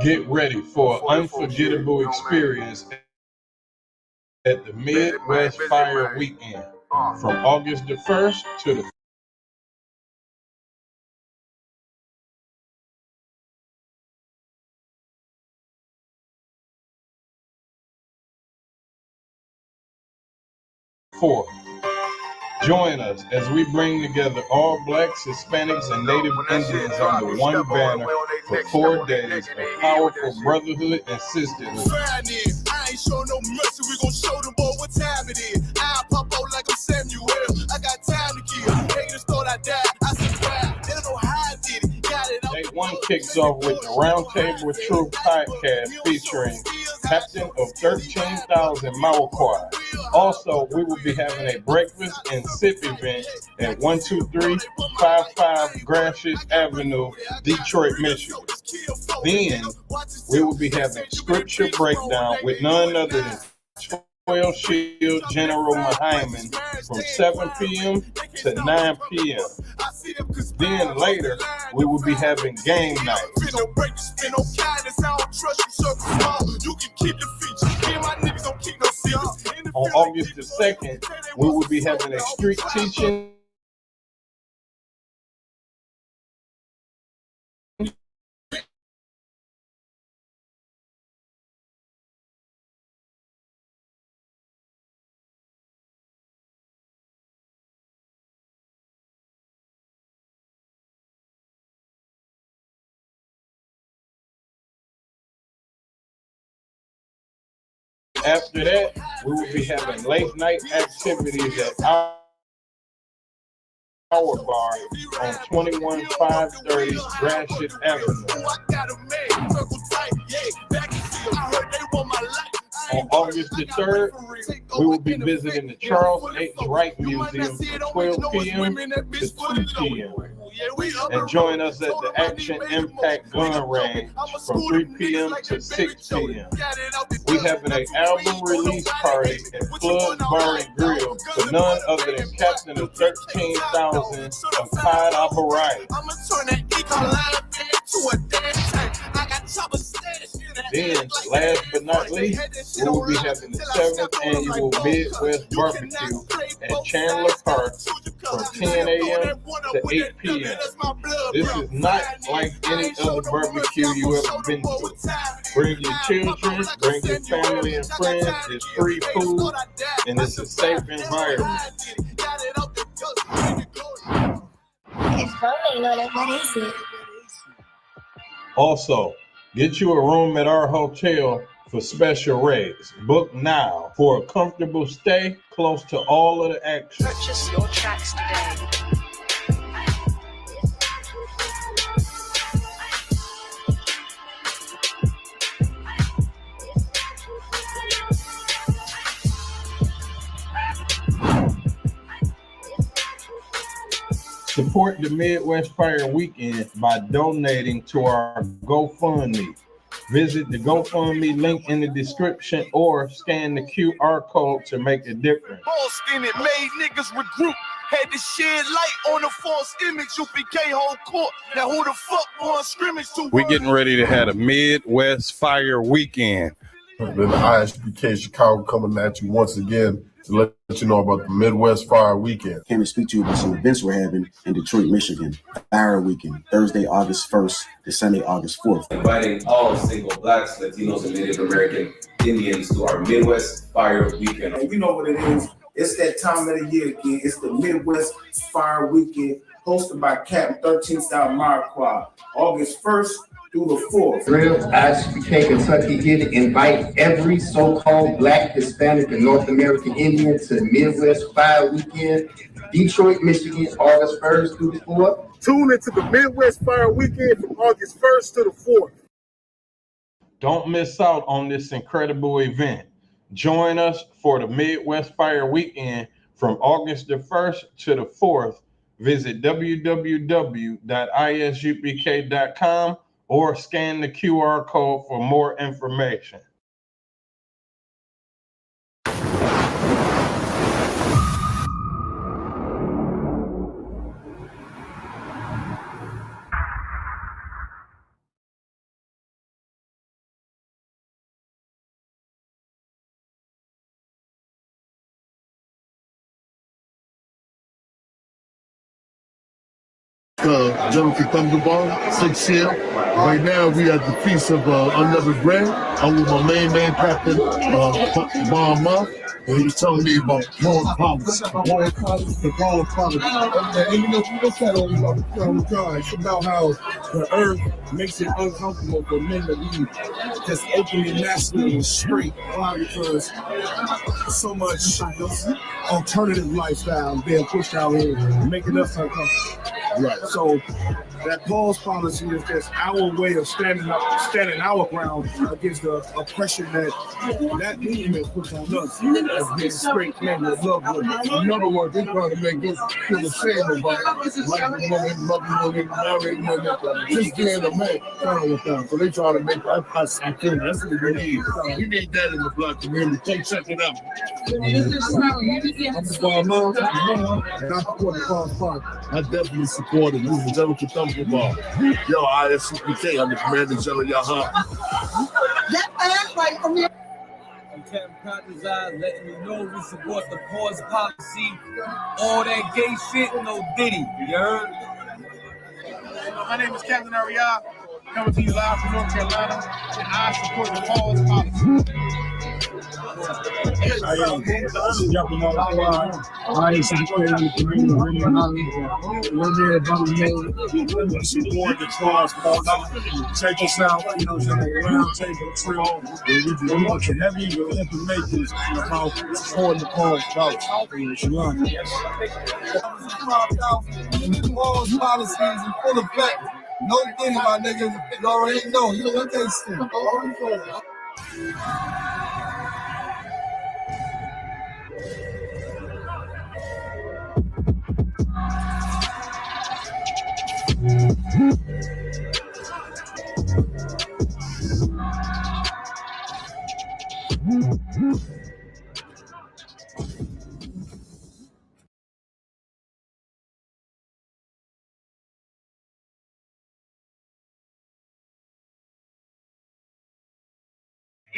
Get ready for an unforgettable experience at the Midwest Fire Weekend from August the 1st to the fourth. Join us as we bring together all Blacks, Hispanics, and Native Indians under one banner for 4 days of powerful brotherhood and sisterhood. I ain't show no mercy, we gon' show them boy what time it is. I pop out like I'm Samuel, I got time to kill. Haters thought I died, I survived. They don't know how I did it. Got it. Day 1 kicks off with the Roundtable with Truth podcast featuring Captain of 13,000 Mauquai. Also, we will be having a breakfast and sip event at 12355 Gratiot Avenue, Detroit, Michigan. Then, we will be having scripture breakdown with none other than 12 Shield General Muhammad from 7 p.m. to 9 p.m. Then later, we will be having game night. On August the 2nd, we will be having a street teaching After that, we will be having late night activities at our bar on 21530 Gratiot Avenue. On August the 3rd, we will be visiting the Charles H. Wright Museum from 12 p.m. to 2 p.m. And join us at the Action Impact Gun Range from 3 p.m. to 6 p.m. We have an album release party at Flood Bar and Grill for none other than Captain of 13,000 of Clyde Operatic. Then, last but not least, we will be having the 7th annual Midwest Barbecue at Chandler Park from 10 a.m. to 8 p.m. This is not like any other barbecue you ever been to. Bring your children, bring your family and friends. It's free food and it's a safe environment. It's funny, what is it? Also, get you a room at our hotel for special rates. Book now for a comfortable stay close to all of the action. Purchase your tracks today. Support the Midwest Fire Weekend by donating to our GoFundMe. Visit the GoFundMe link in the description or scan the QR code to make a difference. Boston, it made niggas regroup. Had to shed light on the false image. UPK whole court. Now who the fuck won scrimmage to? We're getting ready to have a Midwest Fire Weekend. Then the ISBK Chicago coming at you once again to let you know about the Midwest Fire Weekend. Came to speak to you about some events we're having in Detroit, Michigan. Fire Weekend, Thursday, August 1st to Sunday, August 4th. Inviting all single Blacks, Latinos, and Native American Indians to our Midwest Fire Weekend. And you know what it is. It's that time of the year again. It's the Midwest Fire Weekend, hosted by Captain 13,000 Mauquai, August 1st through the 4th. Real ISBK Kentucky here to invite every so-called Black, Hispanic, and North American Indian to the Midwest Fire Weekend, Detroit, Michigan, August 1st through the 4th. Tune into the Midwest Fire Weekend from August 1st to the 4th. Don't miss out on this incredible event. Join us for the Midwest Fire Weekend from August the 1st to the 4th. Visit www.isupk.com or scan the QR code for more information. General Thunderball, 6th year. Right now, we at the Feast of Unleavened Bread. I'm with my main man, Captain Bahama. And he's telling me about foreign policy. And you know, if you look at it, it's about how the earth makes it uncomfortable for men to be just openly masculine and straight. Why? Because so much alternative lifestyle being pushed out here, making us uncomfortable. Right. So that pause policy is just our way of standing our ground against the oppression that movement puts on us as being straight men with love. In other words, they're trying to make us feel ashamed about liking women, loving women, marrying women, just being a man. So they try to make us, I think that's what we need. We need that in the black community. Check it out. I'm the Bahama, and I support the Pause Park. I definitely support it. This is General Thunderball. Yo, ISCPK, I'm the Commander General Yaha. That ass right from here. I'm Captain Contazine, letting you know we support the pause policy. All that gay shit, no Diddy. You heard? My name is Captain Ariel, coming to you live from North Carolina, and I support the pause policy. I am jumping on the fly. I ain't the community radio knowledge. We're there, brother man. Support the cause, check us out, you know, round table trill. We're looking heavy information about supporting the cause. Pause policies in full effect. No thing, my niggas. You already know. You know what they say.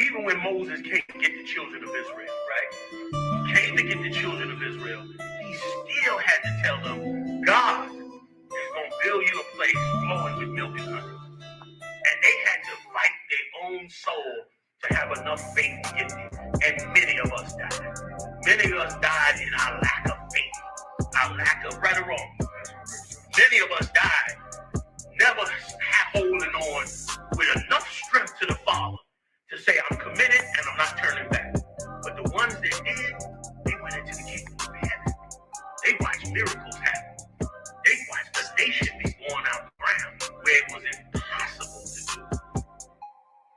Even when Moses came to get the children of Israel, right? He came to get the children of Israel. He still had to tell them, God is going to build you a place flowing with milk and honey. And they had to fight their own soul to have enough faith to get there. And many of us died. Many of us died in our lack of faith, our lack of right or wrong. Many of us died never holding on with enough strength to the Father to say, I'm committed and I'm not turning back. But the ones that did, they went into the kingdom of heaven. They watched miracles happen. They watched the nation be born out of the ground where it was impossible to do.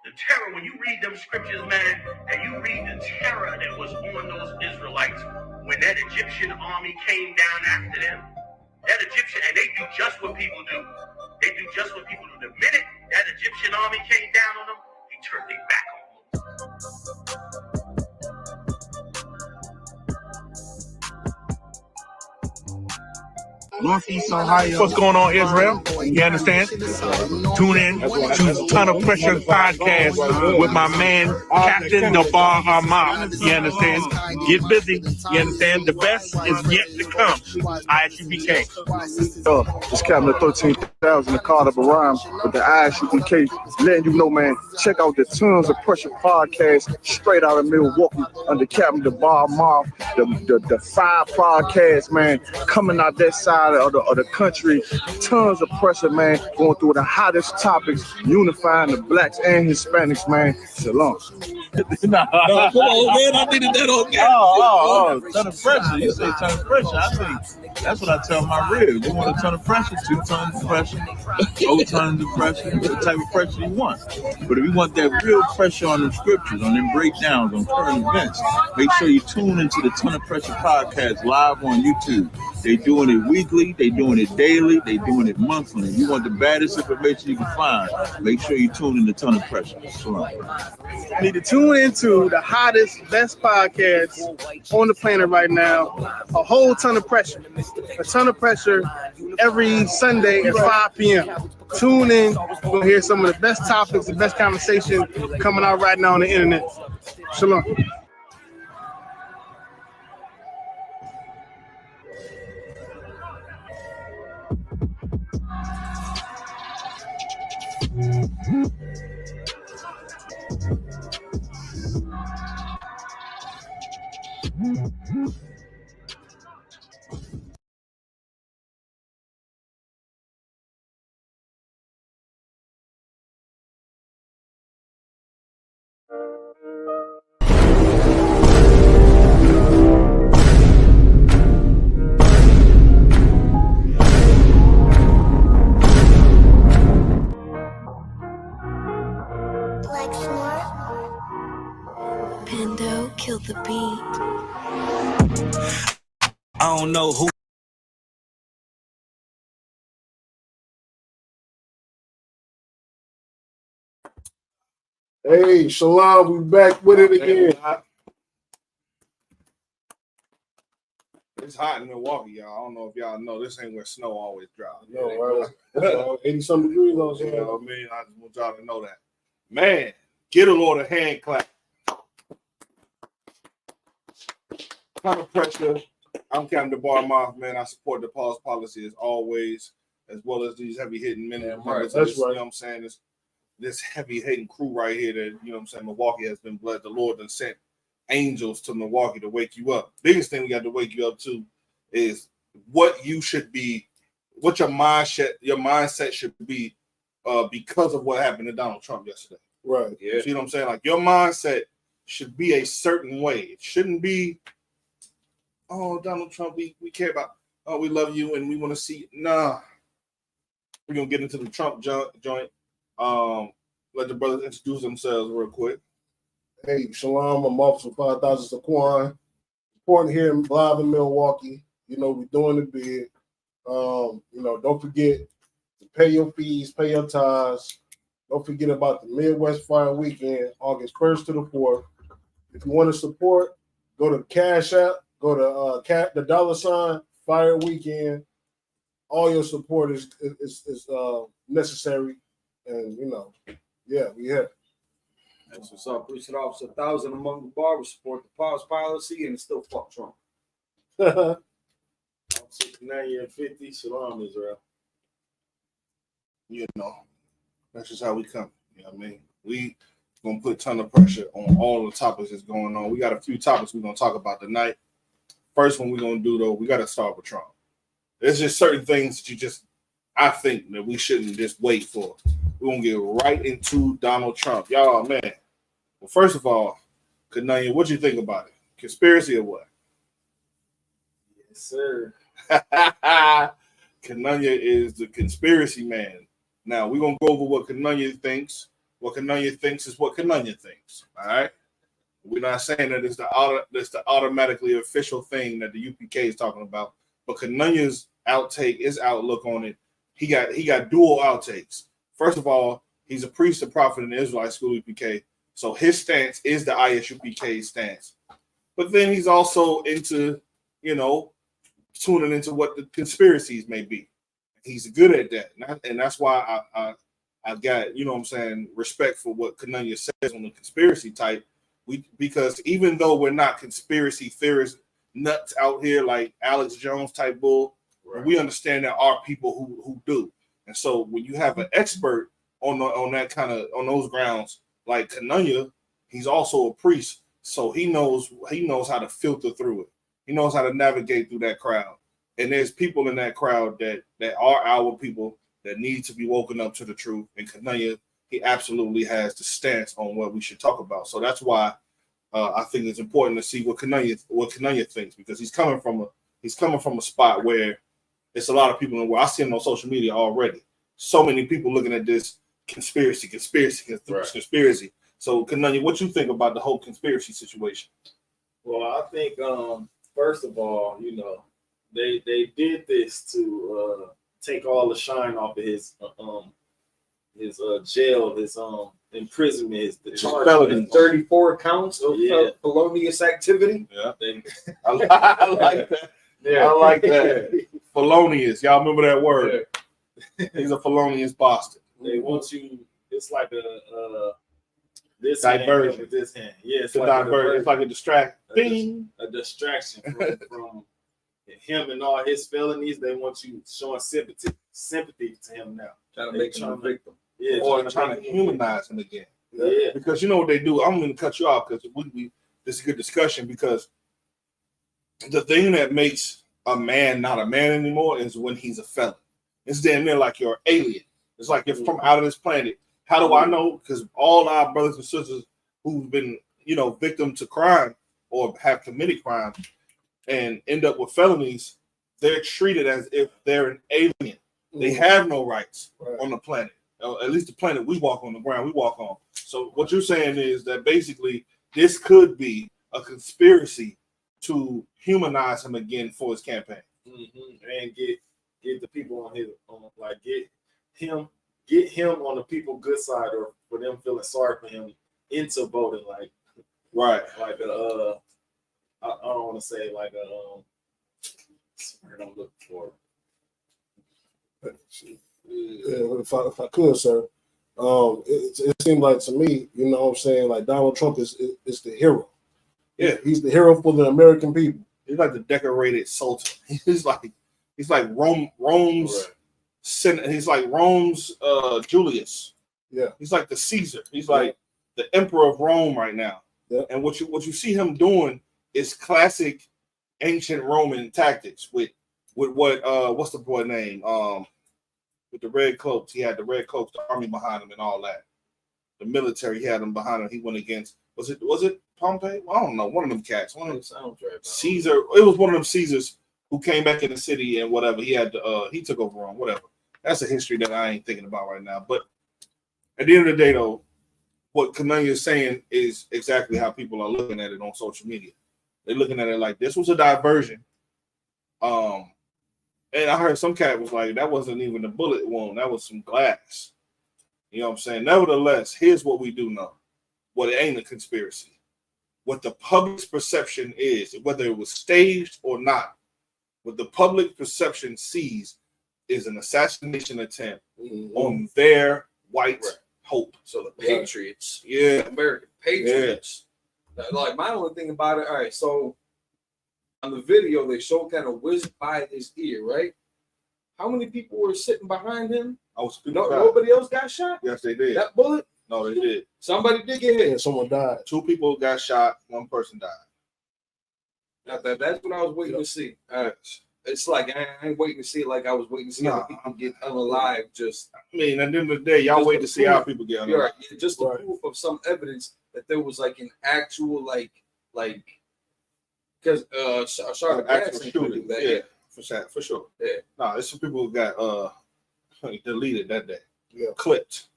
The terror, when you read them scriptures, man, and you read the terror that was on those Israelites when that Egyptian army came down after them, that Egyptian, and they do just what people do. They do just what people do. The minute that Egyptian army came down on them, he turned their back on them. Northeast Ohio. What's going on, Israel? You understand? Tune in to Ton of Pressure podcast with my man, Captain Dabar Ahmad. You understand? Get busy. You understand? The best is yet to come. ISUPK. It's Captain 13,000, the Carter Baram with the ISUPK, letting you know, man, check out the Tons of Pressure podcast straight out of Milwaukee under Captain Dabar Ahmad. The 5 podcasts, man, coming out that side of the country. Tons of pressure, man, going through the hottest topics, unifying the blacks and Hispanics, man. Shalom. Come on, man. I needed that on Oh, ton of pressure. You say ton of pressure. I think that's what I tell my ribs. You want a ton of pressure, 2 tons of pressure, 4 tons of pressure, the type of pressure you want. But if you want that real pressure on the scriptures, on them breakdowns, on current events, make sure you tune into the Ton of Pressure podcast live on YouTube. They doing it weekly, they doing it daily, they doing it monthly. If you want the baddest information you can find, make sure you tune in to Ton of Pressure. Shalom. You need to tune into the hottest, best podcast on the planet right now. A whole ton of pressure. A ton of pressure every Sunday at 5 p.m. Tune in. We'll hear some of the best topics, the best conversation coming out right now on the internet. Shalom. Like snort. Pando killed the beat. I don't know who. Hey, Shalom, we back with it again. It's hot in Milwaukee, y'all. I don't know if y'all know. This ain't where snow always drops. No, right? 80-some degrees on You here. know what I mean? I just want y'all to know that. Man, get a Lord a hand clap. Kind of pressure. I'm Captain DeBar Moth, man. I support the pause policy as always, as well as these heavy hitting men. Right, that's right. You know what I'm saying? This heavy hitting crew right here that, you know what I'm saying, Milwaukee has been blessed. The Lord has sent angels to Milwaukee to wake you up. Biggest thing we got to wake you up to is what you should be, what your mindset should be because of what happened to Donald Trump yesterday. Right. Yeah. You see what I'm saying? Like your mindset should be a certain way. It shouldn't be, oh, Donald Trump, we care about, oh, we love you and we want to see. Nah. We're gonna get into the Trump joint. Let the brothers introduce themselves real quick. Hey, Shalom, I'm Officer 5000 Saquon. Important here live in Milwaukee. You know, we're doing the bid. You know, don't forget to pay your fees, pay your tithes. Don't forget about the Midwest Fire Weekend, August 1st to the 4th. If you want to support, go to Cash App, go to the $ Fire Weekend. All your support is necessary. And, you know, yeah, we have. That's what's up. Police Officer 1000 among the bar. We support the pause policy and still fuck Trump. 69 and 50. Shalom, Israel. You know, that's just how we come. You know what I mean? We gonna put a ton of pressure on all the topics that's going on. We got a few topics we're gonna talk about tonight. First one we're gonna do though, we gotta start with Trump. There's just certain things that I think that we shouldn't just wait for. We're gonna get right into Donald Trump. Y'all, man. Well, first of all, Kananya, what you think about it? Conspiracy or what? Yes, sir. Kananya is the conspiracy man. Now, we're going to go over what Kananya thinks. What Kananya thinks is what Kananya thinks. All right? We're not saying that it's the automatically official thing that the UPK is talking about. But Kananya's his outlook on it, he got dual outtakes. First of all, he's a priest, a prophet in the Israelite school UPK. So his stance is the ISUPK stance. But then he's also into, you know, tuning into what the conspiracies may be. He's good at that. And that's why I got, you know what I'm saying, respect for what Kananya says on the conspiracy type. Because even though we're not conspiracy theorists nuts out here like Alex Jones type bull, right, we understand there are people who do. And so when you have an expert on those grounds like Kananya, he's also a priest, so he knows how to filter through it. He knows how to navigate through that crowd. And there's people in that crowd that are our people that need to be woken up to the truth. And Kananya, he absolutely has the stance on what we should talk about. So that's why I think it's important to see what Kananya thinks, because he's coming from a spot where it's a lot of people in the world. I see him on social media already. So many people looking at this conspiracy. So Kananya, what you think about the whole conspiracy situation? Well, I think first of all, you know, they did this to take all the shine off of his jail, his imprisonment, the charge, 34 counts of felonious activity. Yeah, I like that. Yeah, I like that. Felonious. Y'all remember that word? Yeah. He's a felonious bastard. They want you. It's like this diversion. Hand with this hand. Yeah, it's like it's like a distraction. A distraction from him and all his felonies. They want you showing sympathy. sympathy to him now. Trying to make him a victim. Yeah, Or trying to humanize him again. Yeah. Because you know what they do. I'm going to cut you off because this is a good discussion, because the thing that makes a man not a man anymore is when he's a felon. It's damn near like you're an alien. It's like you're from out of this planet. How do I know? Because all our brothers and sisters who've been, victim to crime or have committed crime and end up with felonies, they're treated as if they're an alien. They have no rights on the planet. At least the planet we walk on, the ground we walk on. So what you're saying is that basically this could be a conspiracy to humanize him again for his campaign. And get the people on get him on the people good side, or for them feeling sorry for him into voting. I don't want to say like a word I'm looking for. If I could, sir, it seemed like to me, you know what I'm saying, like Donald Trump is the hero. Yeah, he's the hero for the American people. He's like the decorated sultan. He's like Rome's he's like Rome's Julius. Yeah, he's like the Caesar. He's like the emperor of Rome right now. Yeah. And what you see him doing is classic ancient Roman tactics with what's the boy name? With the red cloaks. He had the red cloaks, the army behind him and all that. The military, he had him behind him. He went against, was it Pompey? I don't know. One of them cats. One of them Caesar. It was one of them Caesars who came back in the city and whatever. He had he took over Rome, whatever. That's a history that I ain't thinking about right now. But at the end of the day, though, what Kananya is saying is exactly how people are looking at it on social media. They're looking at it like this was a diversion. And I heard some cat was like, that wasn't even a bullet wound. That was some glass. You know what I'm saying? Nevertheless, here's what we do know. Well, it ain't a conspiracy. What the public's perception is, whether it was staged or not, what the public perception sees is an assassination attempt on their white hope. So the Patriots, American Patriots. Like my only thing about it, all right, so on the video, they showed kind of whizzed by his ear, right? How many people were sitting behind him? Nobody else got shot? Yes, they did. That bullet? No, they did. Somebody did get hit. Yeah, someone died. 2 people got shot. 1 person died. That's what I was waiting to see. It's like I ain't waiting to see it like I was waiting to see how people get unalive. Just I mean, at the end of the day, y'all wait to see how people get unalive. Right. Yeah, just the proof of some evidence that there was like an actual like because Charlotte actual shooting. That, for sure. Yeah. No, it's some people who got deleted that day. Yeah. Clipped.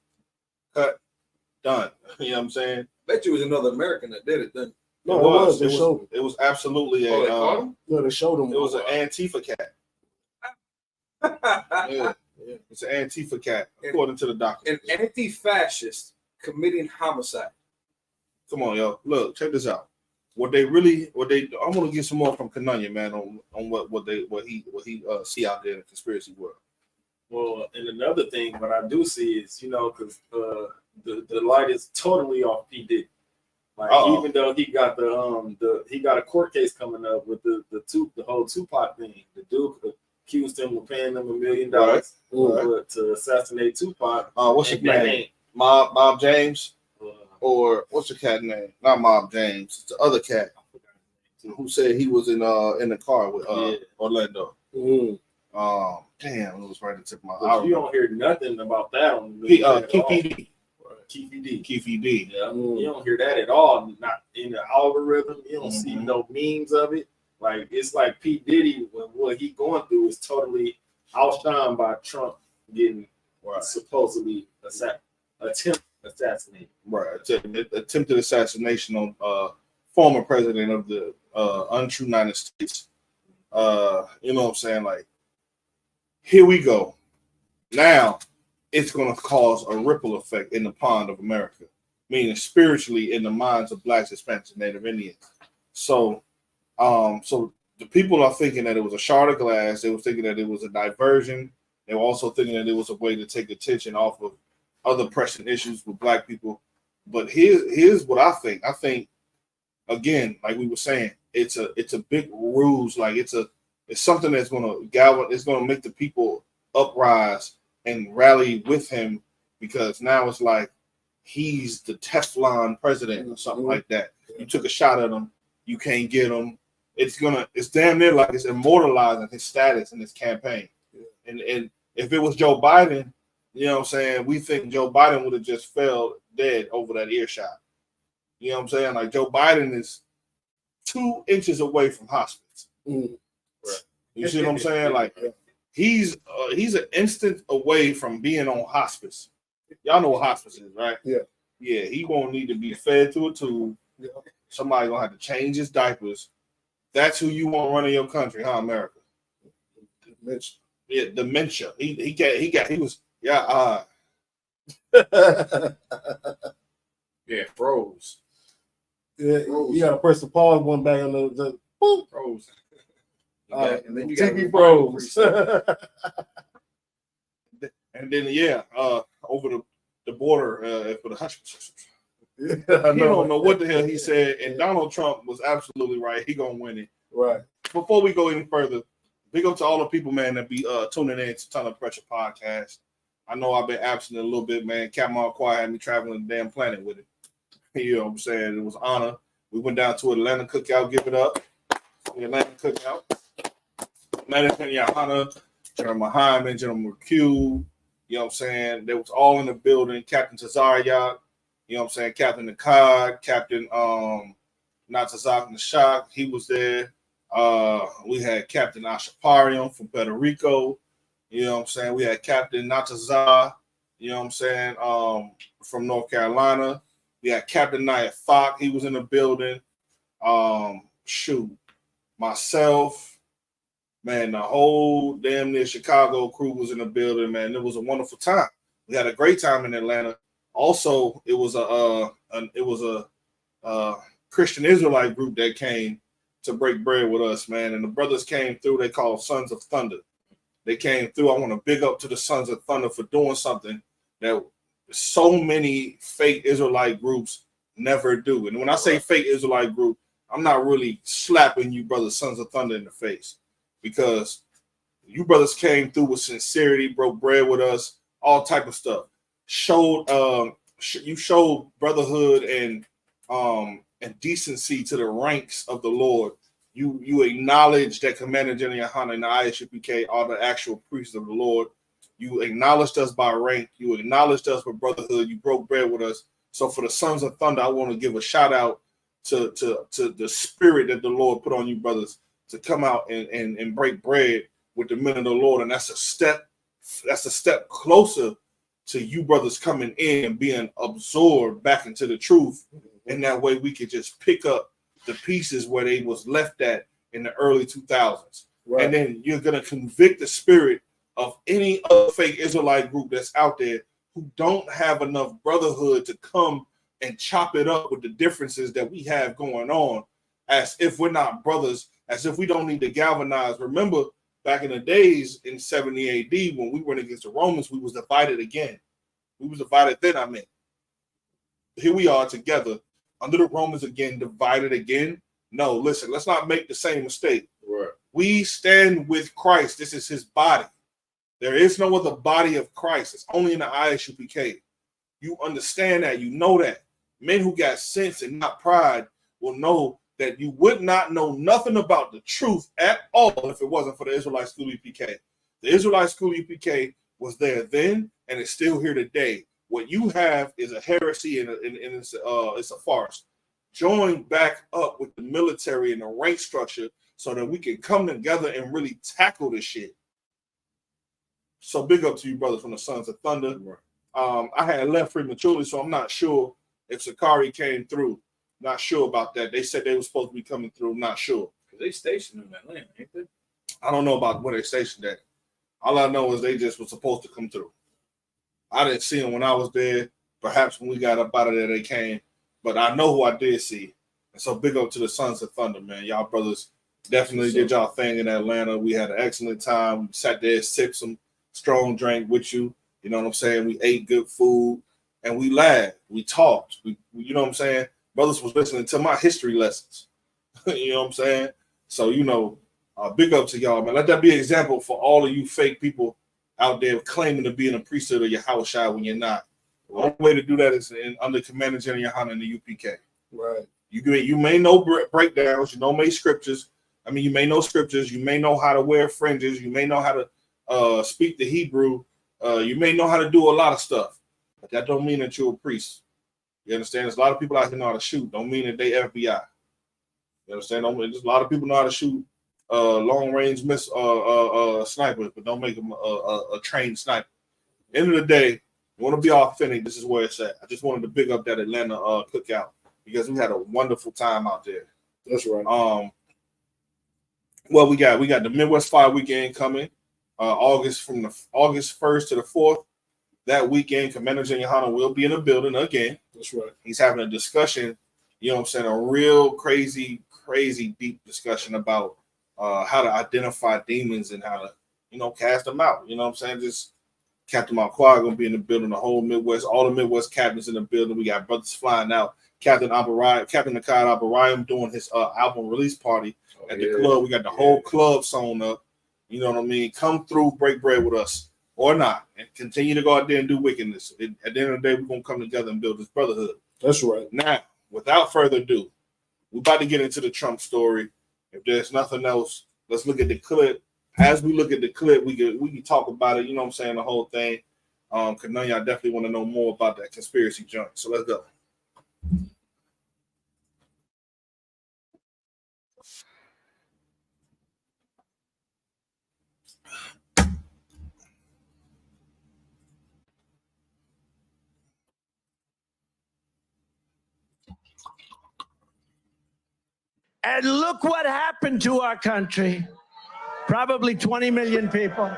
Cut. Done. You know what I'm saying? Bet you it was another American that did it then. No, it was. They showed him. It was absolutely they caught him? No, they showed him. It was an Antifa cat. It's an Antifa cat, according to the document. An anti-fascist committing homicide. Come on, yo. Look, check this out. I want to get some more from Kananya, man, on what he see out there in the conspiracy world. Well, and another thing, what I do see is, because the light is totally off P. Diddy. Like even though he got he got a court case coming up with the whole Tupac thing. The dude accused him of paying them $1 million to assassinate Tupac. What's his name? Mob James. Or what's the cat name? Not Mob James. It's the other cat who said he was in the car with Orlando. Damn, it was right at the tip of my eye. You don't hear nothing about that on the Keefe D. Yeah, you don't hear that at all. Not in the algorithm. You don't see no memes of it. Like it's like P. Diddy, what he going through is totally outshined by Trump getting supposedly assassinated. Right, attempted assassination on former president of the untrue United States. You know what I'm saying? Like, here we go. Now it's going to cause a ripple effect in the pond of America, meaning spiritually in the minds of Blacks, Hispanics, and Native Indians. So the people are thinking that it was a shard of glass. They were thinking that it was a diversion. They were also thinking that it was a way to take attention off of other pressing issues with Black people. But here's what I think. I think, again, like we were saying, it's a big ruse. Like it's something that's going to make the people uprise and rally with him, because now it's like he's the Teflon president or something like that. You took a shot at him, you can't get him. It's damn near like it's immortalizing his status in this campaign. And if it was Joe Biden, you know what I'm saying, we think Joe Biden would have just fell dead over that earshot. You know what I'm saying? Like Joe Biden is 2 inches away from hospice. Right. You see what I'm saying? Like he's an instant away from being on hospice. Y'all know what hospice is, right? Yeah. Yeah, he won't need to be fed to a tube. Yeah. Somebody gonna have to change his diapers. That's who you want running your country, huh, America? Dementia. Yeah, dementia. He was froze. Yeah, you gotta press the pause one back on the boom. Froze. And then you got TV froze. And then over the border for the hush. Yeah, he don't know what the hell he said, and Donald Trump was absolutely right. He gonna win it. Right. Before we go any further, big up to all the people, man, that be tuning in to Ton of Pressure podcast. I know I've been absent a little bit, man. Captain Marquardt had me traveling the damn planet with it. You know what I'm saying? It was an honor. We went down to Atlanta Cookout. Give it up. The Atlanta Cookout. Madison Yahana, General Hyman, General McHugh. You know what I'm saying? They was all in the building. Captain Tazariak. You know what I'm saying? Captain Nakad, Captain Natazak Nashak, he was there. We had Captain Ashaparian from Puerto Rico. You know what I'm saying? We had Captain Natazar, you know what I'm saying, from North Carolina. We had Captain Naya Fock, he was in the building. Myself, man, the whole damn near Chicago crew was in the building, man. It was a wonderful time. We had a great time in Atlanta. Also, it was a Christian Israelite group that came to break bread with us, man. And the brothers came through. They called Sons of Thunder. They came through. I want to big up to the Sons of Thunder for doing something that so many fake Israelite groups never do. And when I say fake Israelite group, I'm not really slapping you brothers, Sons of Thunder, in the face, because you brothers came through with sincerity, broke bread with us, all type of stuff. You showed brotherhood and decency to the ranks of the Lord. You acknowledged that Commander General Yohana and the ISUPK are the actual priests of the Lord. You acknowledged us by rank. You acknowledged us with brotherhood. You broke bread with us. So for the Sons of Thunder, I want to give a shout out to the spirit that the Lord put on you brothers to come out and break bread with the men of the Lord. And that's a step closer to you brothers coming in and being absorbed back into the truth. And that way we could just pick up the pieces where they was left at in the early 2000s. Right. And then you're going to convict the spirit of any other fake Israelite group that's out there who don't have enough brotherhood to come and chop it up with the differences that we have going on, as if we're not brothers, as if we don't need to galvanize. Remember, back in the days in 70 AD, when we went against the Romans, we was divided again. We was divided then, I mean. Here we are together under the Romans again, divided again. No, listen, let's not make the same mistake. Right. We stand with Christ. This is his body. There is no other body of Christ. It's only in the ISUPK. You understand that. You know that. Men who got sense and not pride will know that you would not know nothing about the truth at all if it wasn't for the Israelite School UPK. The Israelite School UPK was there then, and it's still here today. What you have is a heresy and it's a farce. Join back up with the military and the rank structure so that we can come together and really tackle this shit. So big up to you, brothers, from the Sons of Thunder. I had left prematurely, so I'm not sure if Sakari came through. Not sure about that. They said they were supposed to be coming through. Not sure. They stationed in Atlanta, ain't they? I don't know about where they stationed at. All I know is they just were supposed to come through. I didn't see them when I was there. Perhaps when we got up out of there, they came. But I know who I did see. And so big up to the Sons of Thunder, man. Y'all brothers definitely did y'all thing in Atlanta. We had an excellent time. We sat there, sipped some strong drink with you. You know what I'm saying? We ate good food and we laughed. We talked. You know what I'm saying? Brothers was listening to my history lessons. You know what I'm saying? So, big up to y'all, man. Let that be an example for all of you fake people out there claiming to be in a priesthood of Yahushua when you're not. The only way to do that is under Commander General Yohanan in the UPK. Right. You may know breakdowns, you know scriptures. I mean, you may know scriptures, you may know how to wear fringes, you may know how to speak the Hebrew, you may know how to do a lot of stuff, but that don't mean that you're a priest. You understand? There's a lot of people out here know how to shoot. Don't mean that they FBI. You understand? There's a lot of people know how to shoot long range snipers, but don't make them a trained sniper. End of the day, you want to be authentic. This is where it's at. I just wanted to big up that Atlanta cookout because we had a wonderful time out there. That's right. Well, we got the Midwest Fire Weekend coming, August 1st to the 4th. That weekend, Commander General Yohanan will be in the building again. That's right. He's having a discussion, you know what I'm saying, a real crazy deep discussion about how to identify demons and how to, cast them out. You know what I'm saying? Just Captain Marquardt gonna be in the building, the whole Midwest, all the Midwest captains in the building. We got brothers flying out. Captain Nakai Abarayam doing his album release party at the club. We got the whole club sewn up. You know what I mean? Come through, break bread with us or not, and continue to go out there and do wickedness. At the end of the day, we're gonna come together and build this brotherhood. That's right. Now, without further ado, we're about to get into the Trump story. If there's nothing else, let's look at the clip. As we look at the clip, we can talk about it. You know what I'm saying? The whole thing. Because none of y'all definitely want to know more about that conspiracy junk. So let's go. And look what happened to our country. Probably 20 million people.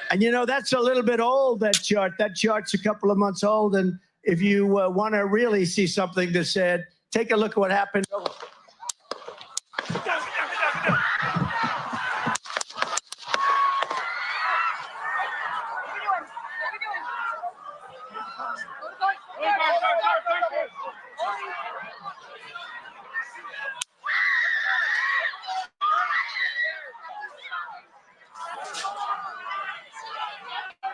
And that's a little bit old, that chart. That chart's a couple of months old. And if you want to really see something that's said, take a look at what happened.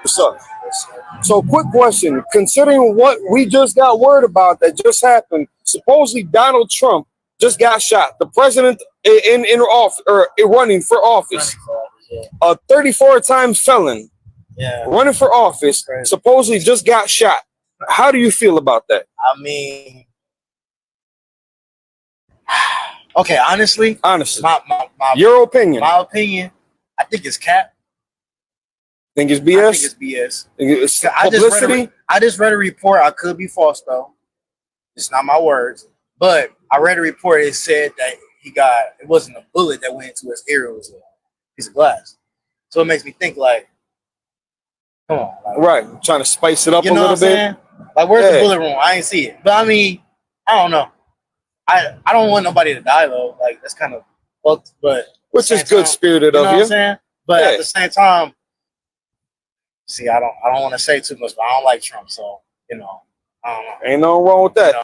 What's up? So, quick question. Considering what we just got word about that just happened, supposedly Donald Trump just got shot. The president in office or running for office, a 34-time felon, running for office, supposedly just got shot. How do you feel about that? I mean, okay, honestly, your opinion. My opinion, I think it's cap. Think it's BS? I think it's BS. It's publicity? I just read a report. I could be false though. It's not my words, but I read a report. It said that it wasn't a bullet that went into his ear. It was a piece of glass. So it makes me think like, come on, right? Trying to spice it up a little bit. Saying? Like, where's the bullet wound? I ain't see it, but I mean, I don't know. I don't want nobody to die though. Like that's kind of fucked, but which is good spirited of you. What I'm saying? But at the same time. See, I don't want to say too much, but I don't like Trump, so I don't know. Ain't nothing wrong with that.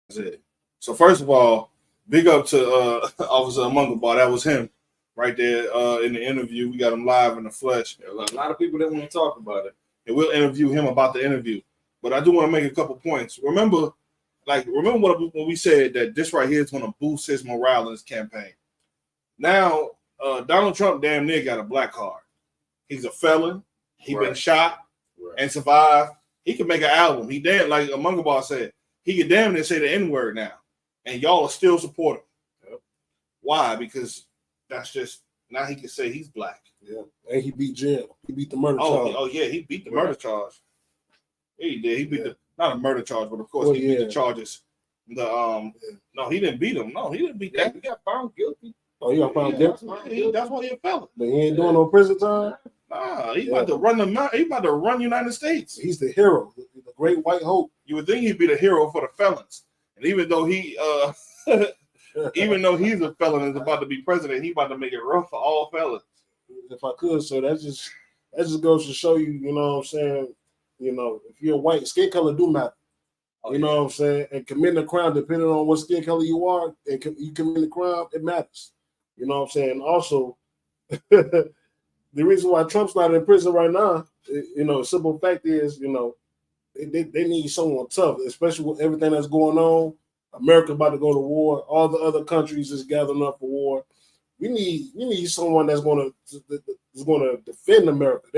That's it. So first of all, big up to Officer Amungabar. That was him right there in the interview. We got him live in the flesh. A lot of people that want to talk about it, and we'll interview him about the interview. But I do want to make a couple points. Remember what we said, that this right here is going to boost his morale in his campaign. Now, Donald Trump damn near got a black card. He's a felon. He been shot and survived. He can make an album. He damn, like Amungabar said, he could damn near say the N-word now. And y'all are still support him. Why? Because that's just, now he can say he's black. Yeah, and he beat jail. He beat the murder charge. Oh, yeah, he beat the murder charge. Yeah, he did. He beat not a murder charge, but of course he beat the charges. No, he didn't beat him. No, he didn't beat that. He got found guilty. Oh, you got found guilty? That's why he a felon. But he ain't doing no prison time? Nah, he about to run he about to run United States. He's the hero, the great white hope. You would think he'd be the hero for the felons. And even though he even though he's a felon and is about to be president, he about to make it rough for all felons. If I could, so that just goes to show you, you know what I'm saying, if you're white, skin color do matter. You know what I'm saying? And committing a crime, depending on what skin color you are, and you commit a crime, it matters. You know what I'm saying? And also, the reason why Trump's not in prison right now, the simple fact is, they need someone tough, especially with everything that's going on. America about to go to war. All the other countries is gathering up for war. We need someone that's going to defend America.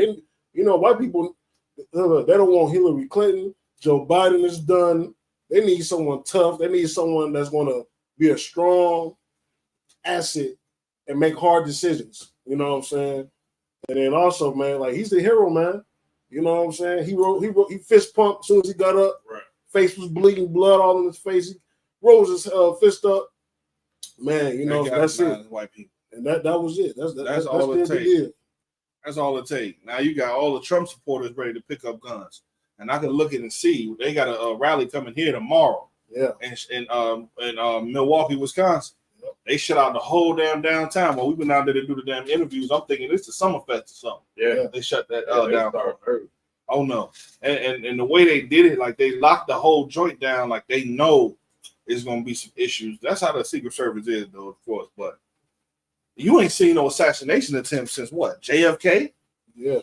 White people, they don't want Hillary Clinton. Joe Biden is done. They need someone tough. They need someone that's going to be a strong asset and make hard decisions. You know what I'm saying? And then also, man, like he's the hero, man. You know what I'm saying? He fist pumped as soon as he got up. Right. Face was bleeding, blood all in his face. He rose his fist up. Man, that's it. White people. And that was it. That's all it takes. That's all it takes. Now you got all the Trump supporters ready to pick up guns. And I can look at and see they got a rally coming here tomorrow. Yeah. In Milwaukee, Wisconsin. Yep. They shut out the whole damn downtown. Well, we've been out there to do the damn interviews. I'm thinking it's the Summerfest or something. Yeah. They shut that down. Oh no. And the way they did it, like they locked the whole joint down, like they know it's gonna be some issues. That's how the Secret Service is, though, of course. But you ain't seen no assassination attempts since what? JFK? Yeah.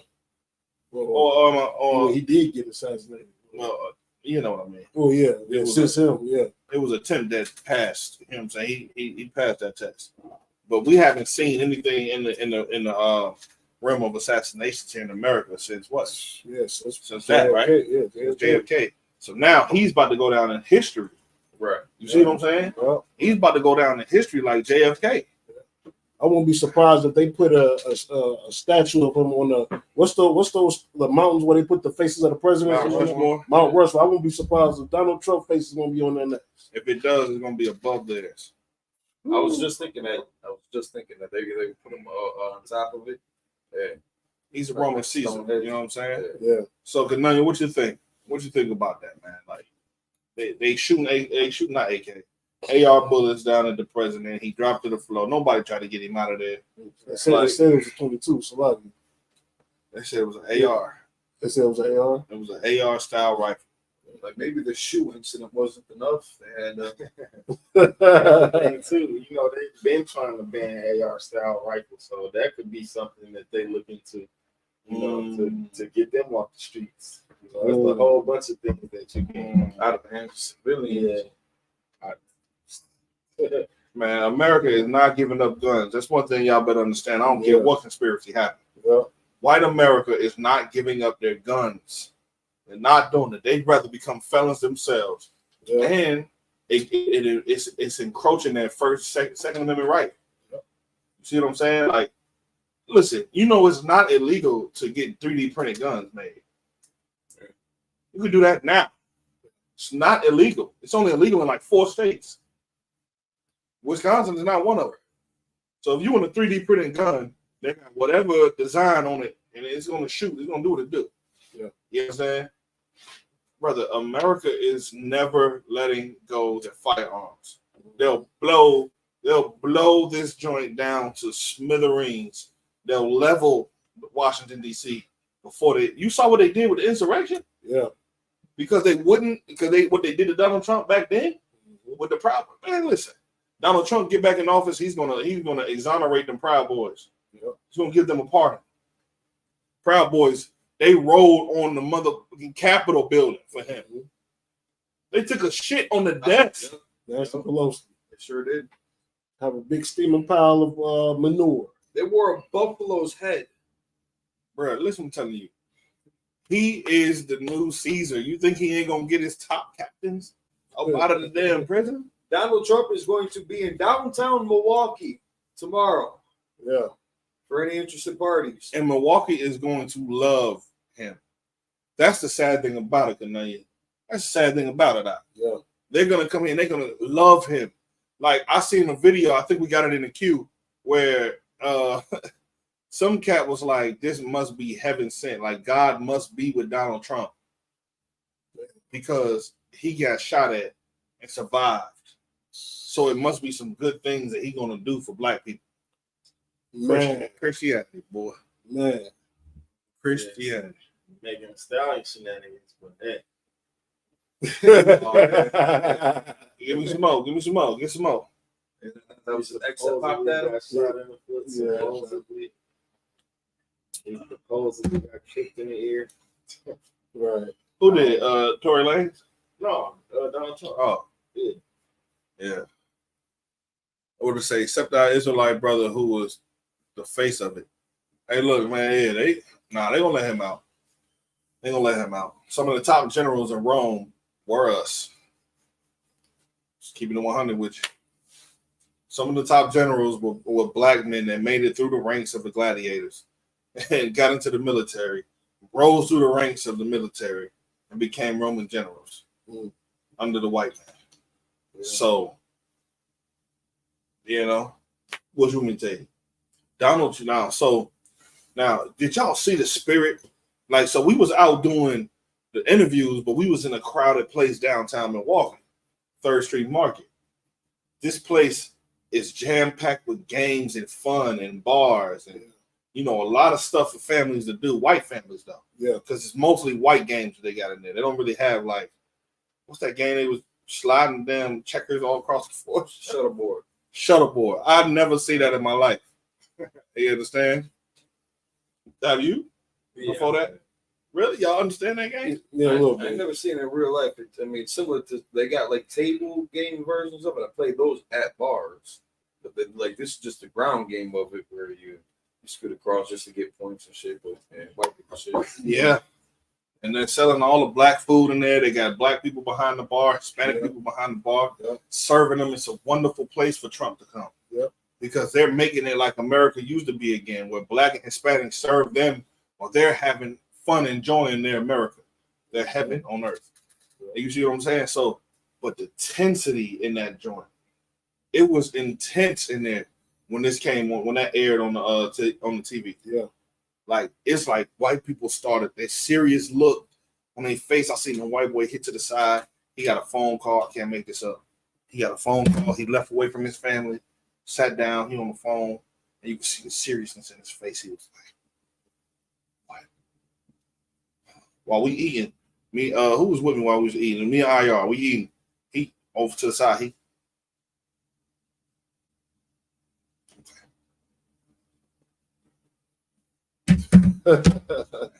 Or he did get assassinated. Well, you know what I mean. Oh yeah, since him, yeah. It was an attempt that passed. You know what I'm saying? He passed that test. But we haven't seen anything in the realm of assassinations here in America since what? Yes, since that, right? Yeah, JFK. So now he's about to go down in history. Right. You see what I'm saying? Well, he's about to go down in history like JFK. I won't be surprised if they put a statue of him on what's those mountains where they put the faces of the presidents? Mount Rushmore. Mount Rushmore. I won't be surprised if Donald Trump face is going to be on there next. If it does, it's going to be above theirs. I was just thinking that they put him on top of it. Yeah. He's a Roman Caesar. You know what I'm saying? Yeah. So, Kananya, what you think? What you think about that, man? Like they shooting not AK. AR bullets down at the president. He dropped to the floor. Nobody tried to get him out of there. They said it was a 22. So they said it was an AR. They said it was an AR. It was an AR style rifle. Like maybe the shoe incident wasn't enough. They had thing too. They've been trying to ban AR style rifles, so that could be something that they look into. To get them off the streets. There's a whole bunch of things that you can out of hands civilians. Man, America is not giving up guns. That's one thing y'all better understand. I don't care what conspiracy happens. Yeah. White America is not giving up their guns. They're not doing it. They'd rather become felons themselves. Yeah. And it's encroaching their Second Amendment right. Yeah. You see what I'm saying? Like, listen, it's not illegal to get 3D printed guns made. You can do that now. It's not illegal. It's only illegal in like 4 states. Wisconsin is not one of them. So if you want a 3D printed gun, they got whatever design on it, and it's going to shoot. It's going to do what it do. Yeah. You know what I'm saying? Brother, America is never letting go their firearms. They'll blow this joint down to smithereens. They'll level Washington, D.C. before you saw what they did with the insurrection? Yeah. What they did to Donald Trump back then with the problem. Man, listen. Donald Trump get back in office, he's gonna exonerate them Proud Boys. Yep. He's gonna give them a pardon. Proud Boys, they rolled on the motherfucking Capitol building for him. They took a shit on the desk. Nancy Pelosi. They sure did. Have a big steaming pile of manure. They wore a buffalo's head. Bro, listen, I'm telling you. He is the new Caesar. You think he ain't gonna get his top captains out of the damn prison? Donald Trump is going to be in downtown Milwaukee tomorrow. Yeah. For any interested parties. And Milwaukee is going to love him. That's the sad thing about it, Kananya. That's the sad thing about it. Yeah. They're going to come in, they're going to love him. Like, I seen a video, I think we got it in the queue, where some cat was like, this must be heaven sent. Like, God must be with Donald Trump. Because he got shot at and survived. So it must be some good things that he's going to do for black people. Man. Christianity, boy. Give me some more. Give me some more. Get some more. That was the exit pop that. Yeah. He supposedly got kicked in the ear. Right. Who did? Tory Lanez? No, Donald Trump. Oh, yeah. I would say, except our Israelite brother who was the face of it. Hey, look, man, yeah, they gonna let him out. They gonna let him out. Some of the top generals in Rome were us. Just keeping it 100 with you. Some of the top generals were black men that made it through the ranks of the gladiators and got into the military, rose through the ranks of the military, and became Roman generals under the white man. Yeah. So, you know, what you want me to tell you? Donald, now, did y'all see the spirit? Like, so we was out doing the interviews, but we was in a crowded place downtown Milwaukee, 3rd Street Market. This place is jam-packed with games and fun and bars and, you know, a lot of stuff for families to do, white families, though. Yeah. Because it's mostly white games that they got in there. They don't really have, like, what's that game they was sliding damn checkers all across the floor? Shuttleboard. I'd never see that in my life. You understand? Have you? Before that? Really? Y'all understand that game? Yeah, a little bit. I've never seen it in real life. I mean, similar to, they got like table game versions of it. I played those at bars. But then, like, this is just the ground game of it where you scoot across just to get points and shit. But white people shit. Yeah. And they're selling all the black food in there. They got black people behind the bar, Hispanic people behind the bar, serving them. It's a wonderful place for Trump to come. Yep. Because they're making it like America used to be again, where black and Hispanics serve them while they're having fun enjoying their America, their heaven on earth. You see what I'm saying? So, but the intensity in that joint, it was intense in there when this came on, when that aired on the TV. Yeah. Like, it's like white people started their serious look on their face. I seen the white boy hit to the side. He got a phone call. I can't make this up. He got a phone call. He left away from his family, sat down. He on the phone, and you can see the seriousness in his face. He was like, "What?" While we eating, who was with me while we was eating? Me and IR, we eating. He over to the side.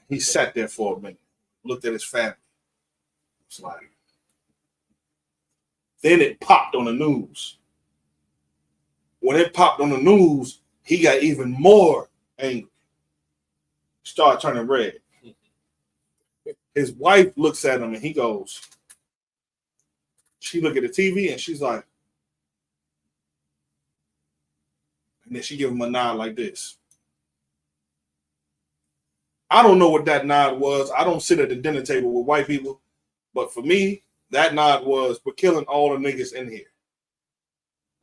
He sat there for a minute, looked at his family. It's like, then it popped on the news. When it popped on the news, he got even more angry. Started turning red. His wife looks at him and he goes, she look at the TV and she's like, and then she give him a nod like this. I don't know what that nod was. I don't sit at the dinner table with white people, but for me, that nod was, we're killing all the niggas in here.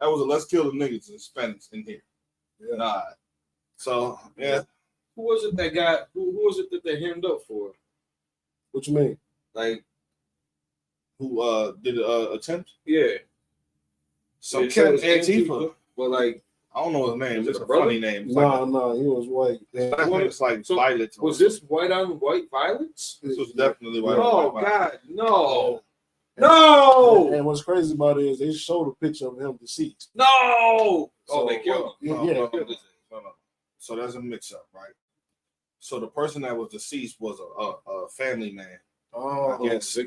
That was a let's kill the niggas and Hispanics in here. Yeah. Nod. So, yeah. Who was it that got, who was it that they hemmed up for? What you mean? Like, who did an attempt? Yeah. Some cat Antifa. Well, like, I don't know his name. It's a funny name. No, he was white. It's like violence. Was this white on white violence? This was definitely white on white God, no. No. And what's crazy about it is they showed a picture of him deceased. No. So, Oh, they killed him. Yeah. No. So there's a mix-up, right? So the person that was deceased was a family man. Oh, I guess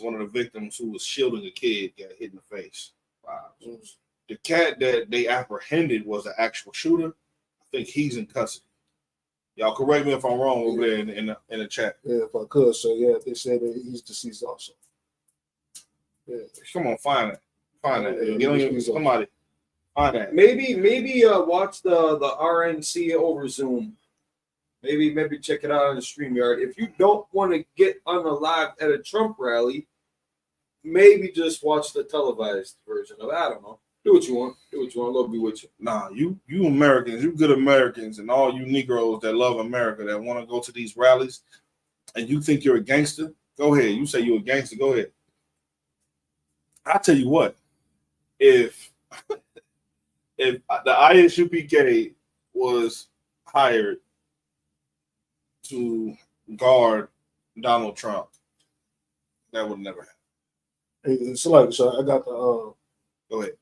one of the victims who was shielding a kid got hit in the face. Wow. The cat that they apprehended was an actual shooter. I think he's in custody. Y'all correct me if I'm wrong over there in the chat. Yeah, if I could. So yeah, they said that he's deceased also. Yeah. Come on, find it. Find that. Get on your, somebody. Find that. Maybe watch the RNC over Zoom. Maybe check it out on the StreamYard. If you don't want to get on the live at a Trump rally, maybe just watch the televised version of it. I don't know. Do what you want. Do what you want. Love be with you. Nah, you Americans, you good Americans, and all you Negroes that love America that want to go to these rallies, and you think you're a gangster, go ahead. You say you're a gangster, go ahead. I tell you what, if the ISUPK was hired to guard Donald Trump, that would never happen. It's like, so I got the Go ahead.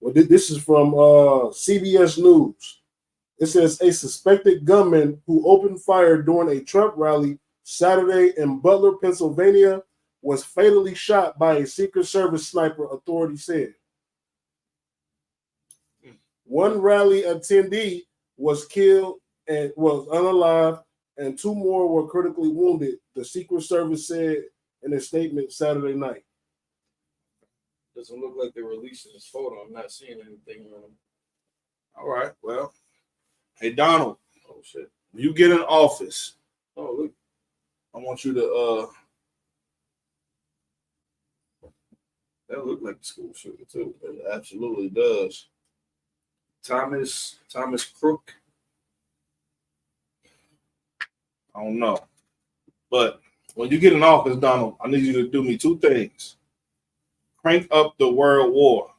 Well, this is from CBS News. It says a suspected gunman who opened fire during a Trump rally Saturday in Butler, Pennsylvania, was fatally shot by a Secret Service sniper, authorities said. One rally attendee was killed and was unalive, and 2 more were critically wounded, the Secret Service said in a statement Saturday night. Doesn't look like they're releasing his photo. I'm not seeing anything on him. All right. Well, hey, Donald. Oh, shit. When you get in office, Oh, look. I want you to That looked like the school shooter, too. it absolutely does. Thomas Crook. I don't know. But when you get in office, Donald, I need you to do me 2 things. Crank up the world war.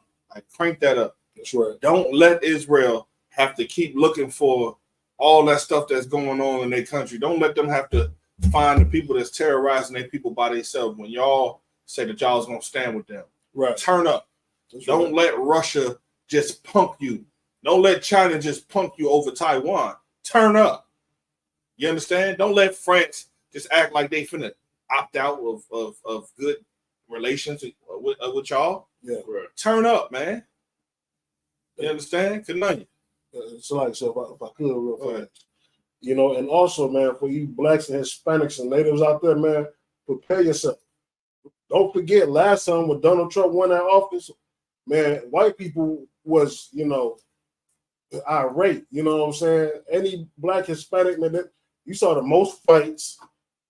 Crank that up. That's right. Don't let Israel have to keep looking for all that stuff that's going on in their country. Don't let them have to find the people that's terrorizing their people by themselves when y'all say that y'all's going to stand with them. Right. Turn up. That's Don't right. let Russia just punk you. Don't let China just punk you over Taiwan. Turn up. You understand? Don't let France just act like they finna opt out of good relations with y'all. Yeah. Right. Turn up, man. You understand? Good night. So if I could real fast. You know, and also, man, for you blacks and Hispanics and natives out there, man, prepare yourself. Don't forget, last time when Donald Trump won that office, man, white people was, you know, irate. You know what I'm saying? Any black Hispanic, man, you saw the most fights.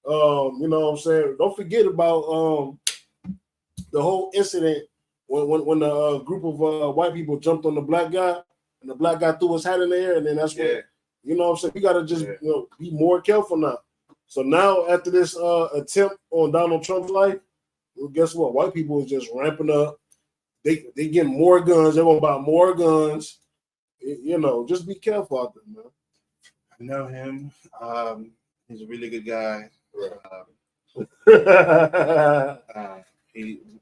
You know what I'm saying? Don't forget about the whole incident when the group of white people jumped on the black guy and the black guy threw his hat in the air, and then that's when, you know what I'm saying? We got to just you know, be more careful now. So now after this attempt on Donald Trump's life, well, guess what? White people is just ramping up. They getting more guns. They're gonna buy more guns. You know, just be careful out there, man. I know him. He's a really good guy.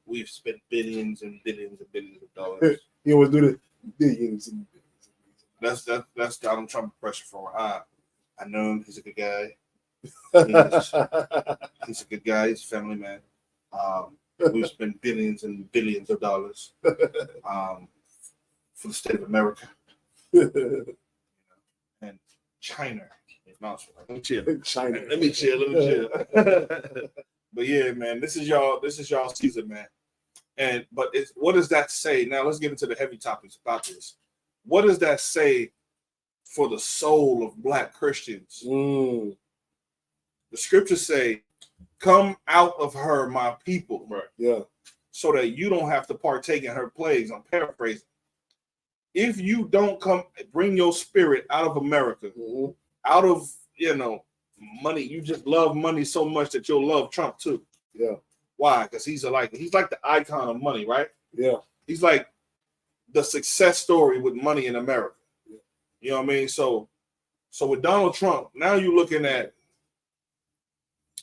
We've spent billions and billions and billions of dollars. He always do the billions and That's Donald Trump pressure for I know him. He's a good guy. He's a good guy. He's a family man. We've spent billions and billions of dollars for the state of America and China. Let me chill. China. Let me chill. But yeah, man, this is y'all season, man. But what does that say? Now let's get into the heavy topics about this. What does that say for the soul of black Christians? The scriptures say, "Come out of her, my people." Right. Yeah. So that you don't have to partake in her plagues. I'm paraphrasing. If you don't bring your spirit out of America, out of, you know, money, you just love money so much that you'll love Trump too. Yeah. Why? Because he's like the icon of money, right? Yeah. He's like the success story with money in America. Yeah. You know what I mean? So with Donald Trump, now you're looking at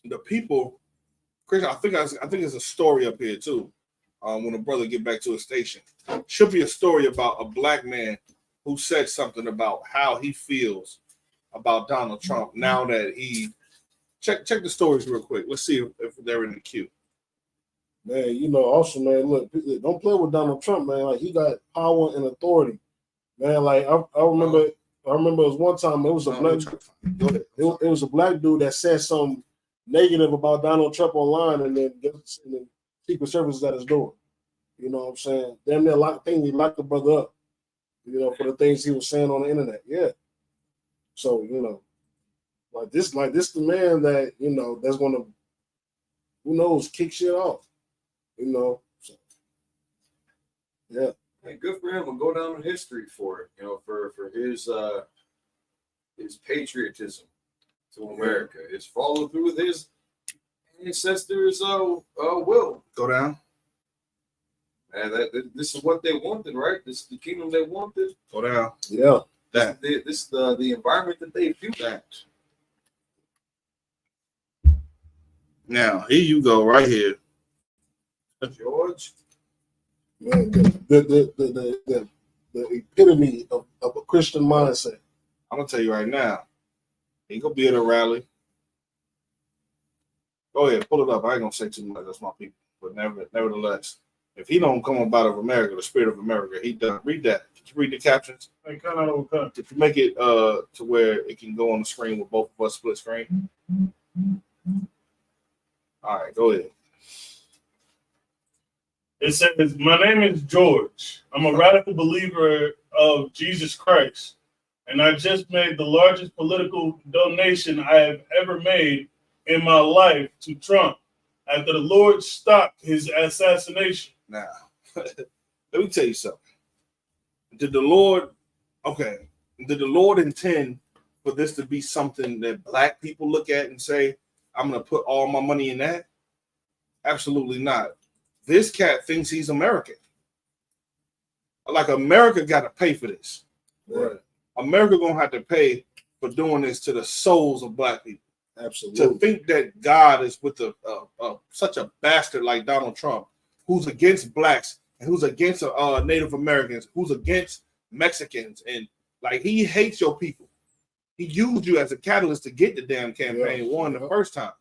the people. Chris, I think there's a story up here too. When a brother get back to his station, should be a story about a black man who said something about how he feels about Donald Trump now that he check the stories real quick. Let's see if they're in the queue. Man, you know, also, man, look, don't play with Donald Trump, man. Like, he got power and authority, man. Like, I remember it was one time it was a black, it was a black dude that said something negative about Donald Trump online, and then Secret Service is at his door. You know what I'm saying? Damn near he locked the brother up, you know, for the things he was saying on the internet. Yeah. So, you know, like this the man that, you know, that's gonna, who knows, kick shit off. You know. So, yeah. Hey, good for him. We'll go down in history for it, you know, for his patriotism to America, his follow through with his ancestors' will. Go down. And this is what they wanted, right? This is the kingdom they wanted. Go down. Yeah. This is the environment that they built. That. Now here you go, right here. George. Man, the epitome of a Christian mindset. I'm gonna tell you right now, he gonna be at a rally. Go ahead, pull it up. I ain't gonna say too much. That's my people. But nevertheless, if he don't come about of America, the spirit of America, he done. Read that. Did you read the captions? If you make it to where it can go on the screen with both of us split screen. All right, go ahead. It says, "My name is George. I'm a radical believer of Jesus Christ, and I just made the largest political donation I have ever made in my life to Trump after the Lord stopped his assassination." Now, let me tell you something. Did the Lord intend for this to be something that black people look at and say, I'm going to put all my money in that? Absolutely not. This cat thinks he's American. Like, America got to pay for this. Right. America going to have to pay for doing this to the souls of black people. Absolutely. To think that God is with such a bastard like Donald Trump, who's against blacks and who's against Native Americans, who's against Mexicans, and like he hates your people. He used you as a catalyst to get the damn campaign won the first time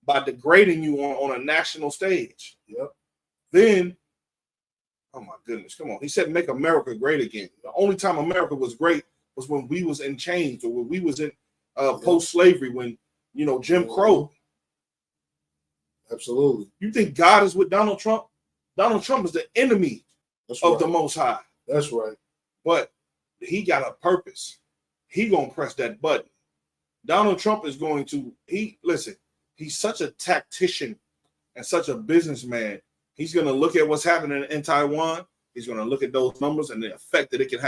by degrading you on a national stage. Yep. Then, oh my goodness, come on. He said, make America great again. The only time America was great was when we was in chains or when we was in post-slavery, when, Jim Crow. Absolutely. You think God is with Donald Trump? Donald Trump is the enemy of the Most High. That's right. But he got a purpose. He gonna press that button. Donald Trump is going to, he's such a tactician and such a businessman. He's gonna look at what's happening in Taiwan. He's gonna look at those numbers and the effect that it can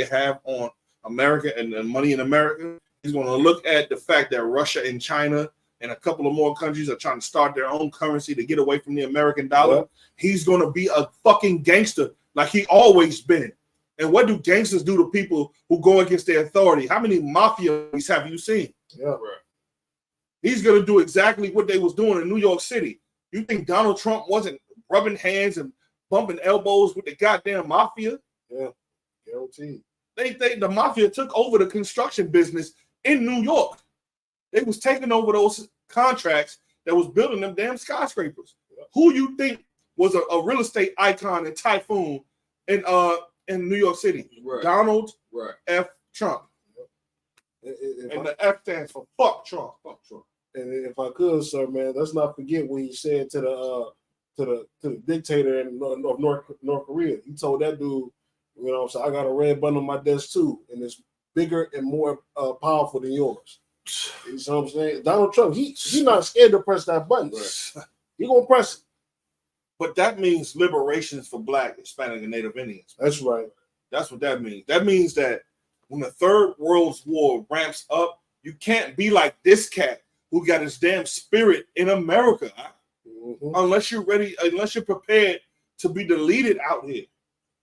have on America and money in America. He's gonna look at the fact that Russia and China and a couple of more countries are trying to start their own currency to get away from the American dollar. Yep. He's gonna be a fucking gangster like he always been. And what do gangsters do to people who go against their authority? How many mafias have you seen? Yeah. Right. He's going to do exactly what they was doing in New York City. You think Donald Trump wasn't rubbing hands and bumping elbows with the goddamn mafia? Yeah, guaranteed. The mafia took over the construction business in New York. They was taking over those contracts that was building them damn skyscrapers. Yeah. Who you think was a real estate icon and typhoon in New York City? Right. Donald Right. F. Trump. And the F stands for fuck Trump. Fuck Trump. And if I could, sir, man, let's not forget what he said to the dictator of North Korea. He told that dude, so I got a red button on my desk too, and it's bigger and more powerful than yours. You know what I'm saying? Donald Trump, he's not scared to press that button. Right. He gonna press it. But that means liberations for Black, Hispanic, and Native Indians. That's right. That's what that means. That means that when the Third World War ramps up, you can't be like this cat who got his damn spirit in America. Mm-hmm. Unless you're ready, unless you're prepared to be deleted out here.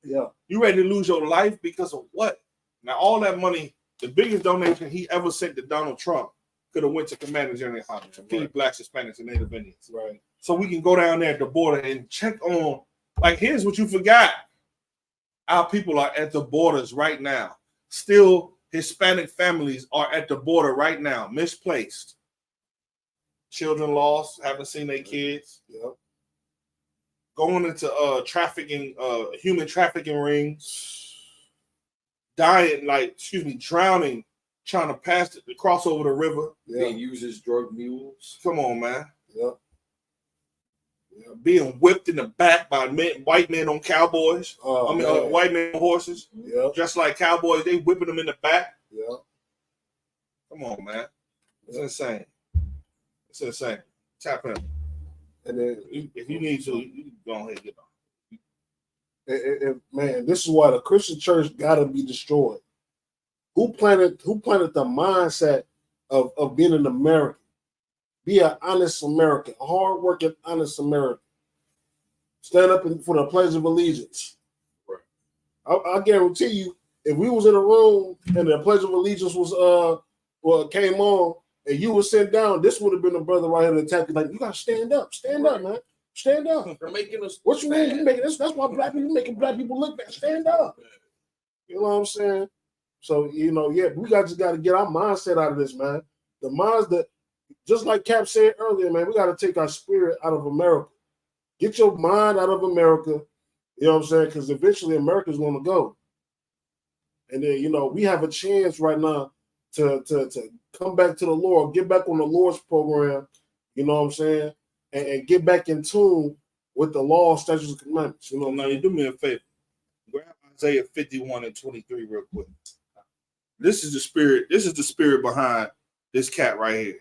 Yeah. You ready to lose your life because of what? Now, all that money, the biggest donation he ever sent to Donald Trump could have went to Commander General Hunter to feed Blacks, Hispanics, and Native Indians. Right. So we can go down there at the border and check on, like, here's what you forgot. Our people are at the borders right now. Still, Hispanic families are at the border right now, misplaced. Children lost, haven't seen their kids. Yep. Going into trafficking, human trafficking rings. Dying, drowning, trying to cross over the river. Yeah. They use as drug mules. Come on, man. Yep. Yeah. Being whipped in the back by white men on cowboys. White men on horses. Yep. Just like cowboys, they whipping them in the back. Yeah. Come on, man. It's insane. It's insane. Tap in. And then, if you need to, you go ahead and get on. Man, this is why the Christian church got to be destroyed. Who planted the mindset of being an American? Be an honest American, a hardworking, honest American. Stand up for the Pledge of Allegiance. Right. I guarantee you, if we was in a room and the Pledge of Allegiance was came on and you were sent down, this would have been a brother right here to attack you. Like, you gotta stand up, man. Stand up. They're making us. What you mean? You making this? That's why black people making black people look bad. Stand up. You know what I'm saying? So yeah, we just got to get our mindset out of this, man. The minds that, just like Cap said earlier, man, we got to take our spirit out of America. Get your mind out of America. You know what I'm saying? Because eventually America's going to go. And then, we have a chance right now to come back to the Lord, get back on the Lord's program, you know what I'm saying? And get back in tune with the law, statutes, and commandments. Now, you do me a favor. Grab Isaiah 51 and 23 real quick. This is the spirit. This is the spirit behind this cat right here.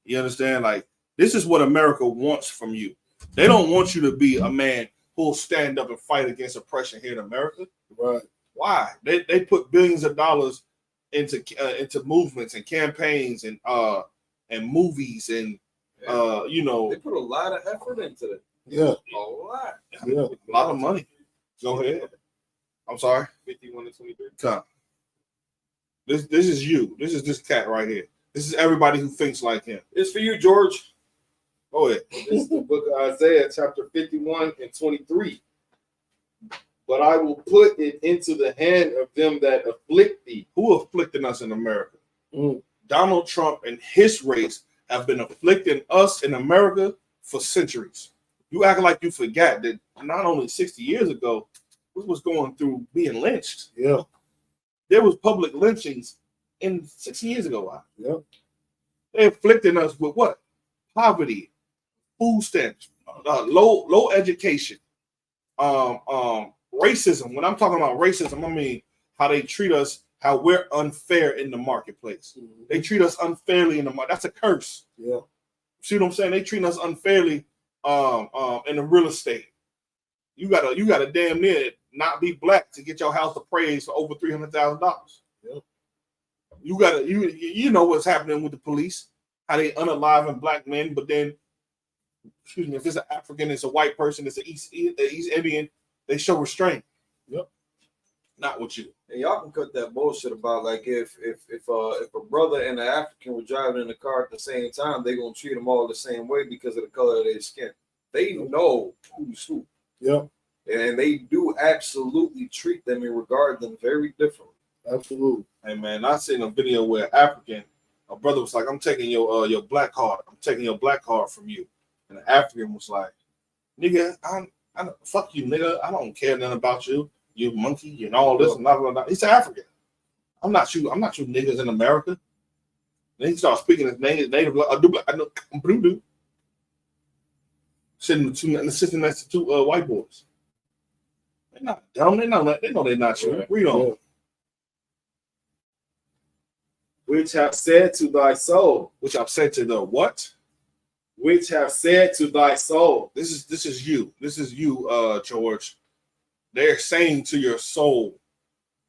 You understand? Like, this is what America wants from you. They don't want you to be a man who'll stand up and fight against oppression here in America. Right. Why? They put billions of dollars into movements and campaigns and movies and they put a lot of effort into it. Yeah. A lot. Yeah. A lot of money. Go ahead. I'm sorry. 51 and 23. Come. This is you. This is this cat right here. This is everybody who thinks like him. It's for you, George. Go ahead. This is the book of Isaiah, chapter 51 and 23. But I will put it into the hand of them that afflict thee. Who afflicting us in America? Donald Trump and his race have been afflicting us in America for centuries. You act like you forgot that not only 60 years ago, we was going through being lynched. Yeah. There was public lynchings in 60 years ago. Yeah. They're afflicting us with what? Poverty, food stamps, low education, racism. When I'm talking about racism, I mean how they treat us, how we're unfair in the marketplace. They treat us unfairly in the market. That's a curse. Yeah. See what I'm saying? They treat us unfairly in the real estate. You gotta damn near not be black to get your house appraised for over $300,000. Yeah. You know what's happening with the police, how they unaliving black men, but then, excuse me, if it's an African, it's a white person, it's an East Indian, they show restraint. Yep. Not with you. And y'all can cut that bullshit about like if a brother and an African were driving in the car at the same time, they're gonna treat them all the same way because of the color of their skin. They know who's who. Yeah. And they do absolutely treat them and regard them very differently. Absolutely. Hey man, I seen a video where a brother was like, "I'm taking your black card. I'm taking your black card from you," and the African was like, "Nigga, I fuck you, nigga. I don't care nothing about you. You monkey and all this and blah blah blah." He's African. I'm not you niggas in America. Then he started speaking his native. I know. Sitting next to two white boys. They're not dumb. They know they're not you. Yeah. Read on. Yeah. Which have said to thy soul. Which I've said to the what? Which have said to thy soul. This is you. This is you, George. They're saying to your soul,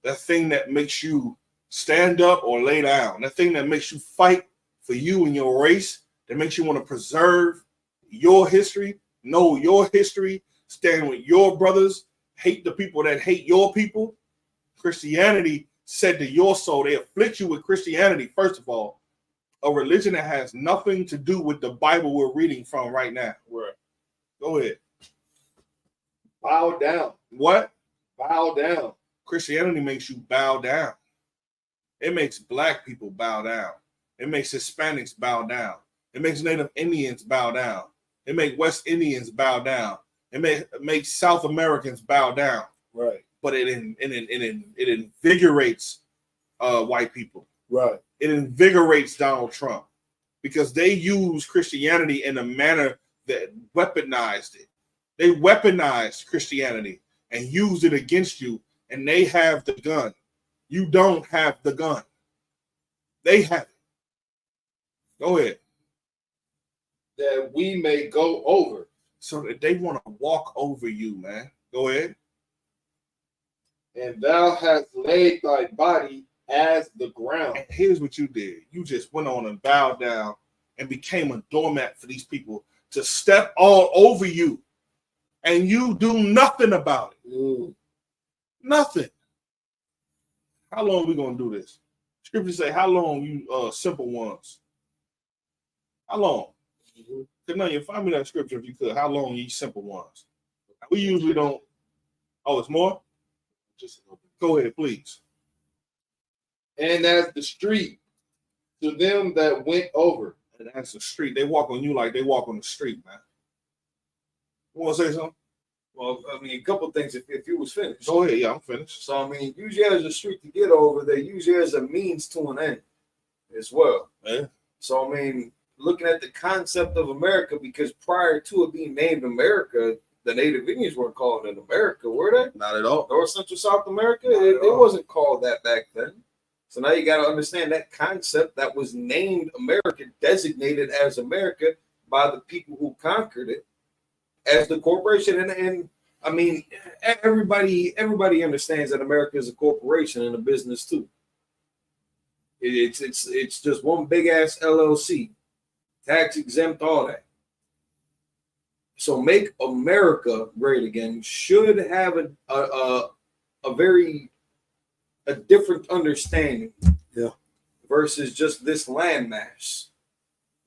that thing that makes you stand up or lay down, that thing that makes you fight for you and your race, that makes you want to preserve your history, know your history, stand with your brothers, hate the people that hate your people. Christianity said to your soul, they afflict you with Christianity, first of all, a religion that has nothing to do with the Bible we're reading from right now. Right. Go ahead. Bow down. What? Bow down. Christianity makes you bow down. It makes black people bow down. It makes Hispanics bow down. It makes Native Indians bow down. It makes West Indians bow down. It makes South Americans bow down. Right. But it invigorates white people. Right. It invigorates Donald Trump because they use Christianity in a manner that weaponized it. They weaponized Christianity and used it against you, and they have the gun. You don't have the gun. They have it. Go ahead. That we may go over. So that they want to walk over you, man. Go ahead. And thou hast laid thy body as the ground. And here's what you did. You just went on and bowed down and became a doormat for these people to step all over you. And you do nothing about it. Nothing. How long are we going to do this? Scripture say, how long, you simple ones? How long? Canonian, find me that scripture if you could. How long ye simple ones? We usually don't. Oh, it's more? Just go ahead, please. And as the street to them that went over. And that's the street. They walk on you like they walk on the street, man. You want to say something? Well, I mean, a couple things if you was finished. Go ahead, yeah, I'm finished. So, I mean, use it as a street to get over. They use it as a means to an end as well. Yeah. So, I mean, looking at the concept of America, because prior to it being named America, the Native Indians weren't calling it America, were they? Not at all. North Central South America, it wasn't called that back then. So now you got to understand that concept that was named America, designated as America by the people who conquered it as the corporation. And I mean, everybody understands that America is a corporation and a business too. It's just one big ass LLC, tax exempt, all that. So make America great again should have a different understanding, versus just this landmass.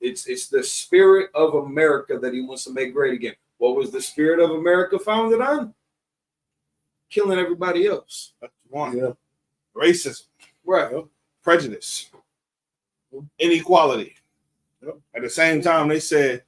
It's the spirit of America that he wants to make great again. What was the spirit of America founded on? Killing everybody else. That's one. Yeah. Racism. Right. Prejudice. Inequality. Yep. At the same time, they said,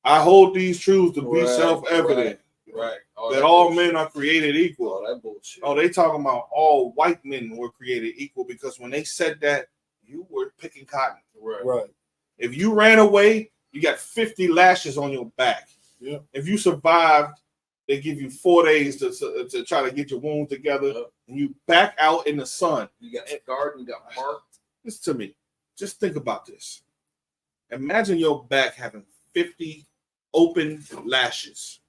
I hold these truths to be self-evident. Right. That all men are created equal. All that bullshit. Oh, they talking about all white men were created equal, because when they said that, you were picking cotton. Right. If you ran away, you got 50 lashes on your back. Yeah. If you survived, they give you 4 days to try to get your wound together, and you back out in the sun. You got scarred, you got marked. Listen to me. Just think about this. Imagine your back having 50 open lashes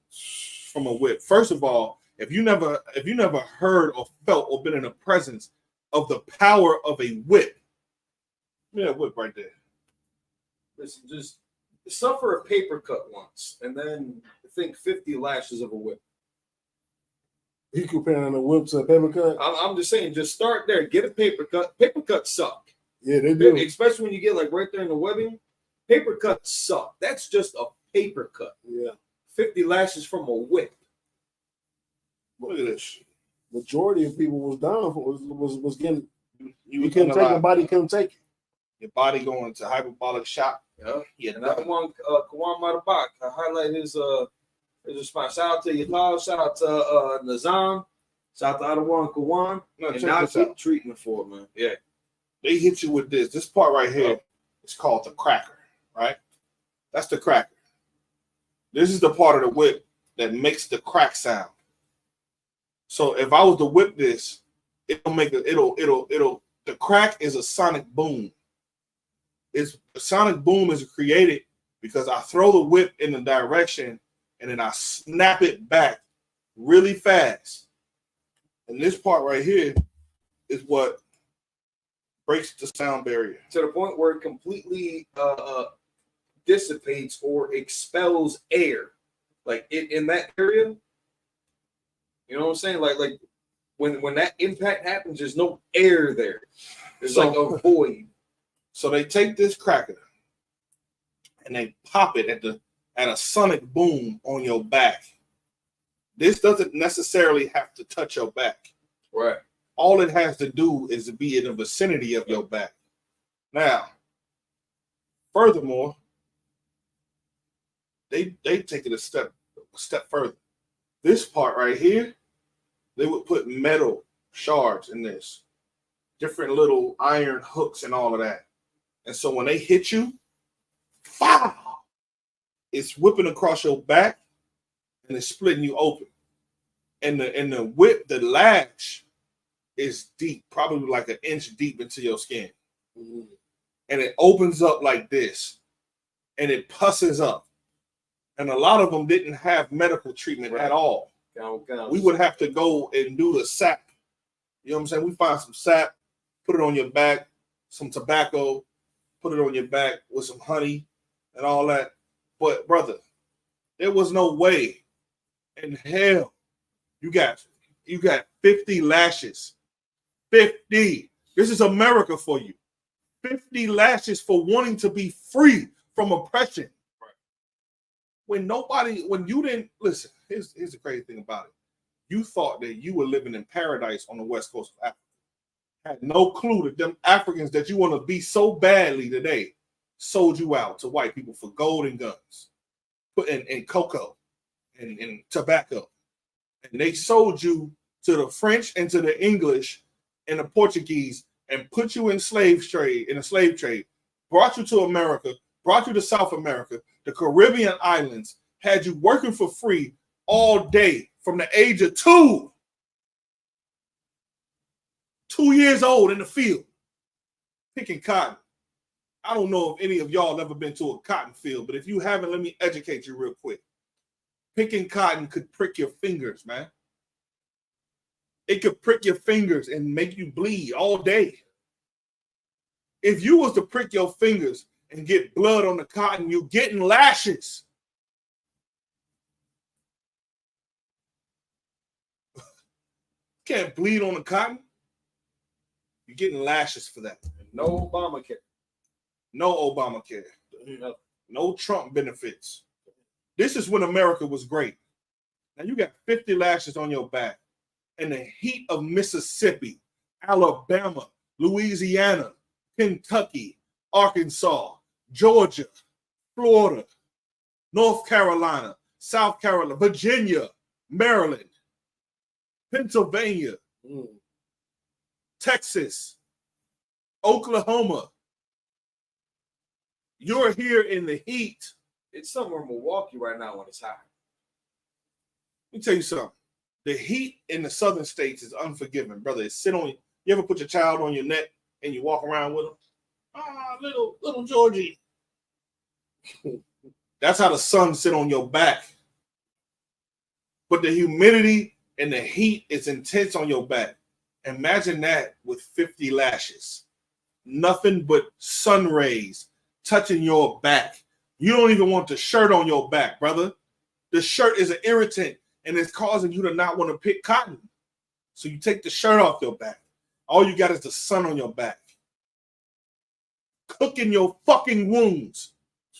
from a whip. First of all, if you never heard or felt or been in the presence of the power of a whip, give me that whip right there. Listen, just suffer a paper cut once, and then think 50 lashes of a whip. He comparing a whip to a paper cut. I'm just saying, just start there. Get a paper cut. Paper cuts suck. Yeah, they do. Especially when you get like right there in the webbing. Paper cuts suck. That's just a paper cut. Yeah. 50 lashes from a whip. Look at this. Majority of people was down for was getting. You couldn't take it. Body couldn't take it. Your body going to hyperbolic shock. Yeah. And I want Kawan Matabak. I highlight his response. Shout out to Yalal. Shout out to Nazam. Shout out to Adawan Kawan. And now get treatment for it, man. Yeah. They hit you with this. This part right here is called the cracker, right? That's the cracker. This is the part of the whip that makes the crack sound. So if I was to whip this, it'll make the crack is a sonic boom. A sonic boom is created because I throw the whip in the direction and then I snap it back really fast. And this part right here is what breaks the sound barrier. To the point where it completely dissipates or expels air. Like in that area, you know what I'm saying? Like when that impact happens, there's no air there. There's like a void. So they take this cracker and they pop it at a sonic boom on your back. This doesn't necessarily have to touch your back. Right. All it has to do is be in the vicinity of your back. Now, furthermore, they take it a step further. This part right here, they would put metal shards in this, different little iron hooks and all of that. And so when they hit you, wow, it's whipping across your back and it's splitting you open. And the whip, the lash is deep, probably like an inch deep into your skin. Mm-hmm. And it opens up like this and it pusses up. And a lot of them didn't have medical treatment at all. We would have to go and do the sap. You know what I'm saying? We find some sap, put it on your back, some tobacco, put it on your back with some honey and all that. But brother, there was no way in hell you got 50 lashes. 50. This is America for you. 50 lashes for wanting to be free from oppression. when you didn't listen. Here's the crazy thing about it. You thought that you were living in paradise on the west coast of Africa. Had no clue that them Africans that you want to be so badly today sold you out to white people for gold and guns, put in cocoa and tobacco. And they sold you to the French and to the English and the Portuguese and put you in a slave trade, brought you to America, brought you to South America, the Caribbean islands, had you working for free all day from the age of 2 years old in the field, picking cotton. I don't know if any of y'all have ever been to a cotton field, but if you haven't, let me educate you real quick. Picking cotton could prick your fingers, man. It could prick your fingers and make you bleed all day. If you was to prick your fingers and get blood on the cotton, you're getting lashes. Can't bleed on the cotton. You're getting lashes for that. No Obamacare. No Obamacare. No Trump benefits. This is when America was great. Now you got 50 lashes on your back in the heat of Mississippi, Alabama, Louisiana, Kentucky, Arkansas, Georgia, Florida, North Carolina, South Carolina, Virginia, Maryland, Pennsylvania, Texas, Oklahoma. You're here in the heat. It's somewhere in Milwaukee right now when it's hot. Let me tell you something. The heat in the southern states is unforgiving, brother. It's sit on you ever put your child on your neck and you walk around with them? Ah, little Georgie. That's how the sun sit on your back. But the humidity and the heat is intense on your back. Imagine that with 50 lashes. Nothing but sun rays touching your back. You don't even want the shirt on your back, brother. The shirt is an irritant and it's causing you to not want to pick cotton. So you take the shirt off your back. All you got is the sun on your back. Cooking your fucking wounds.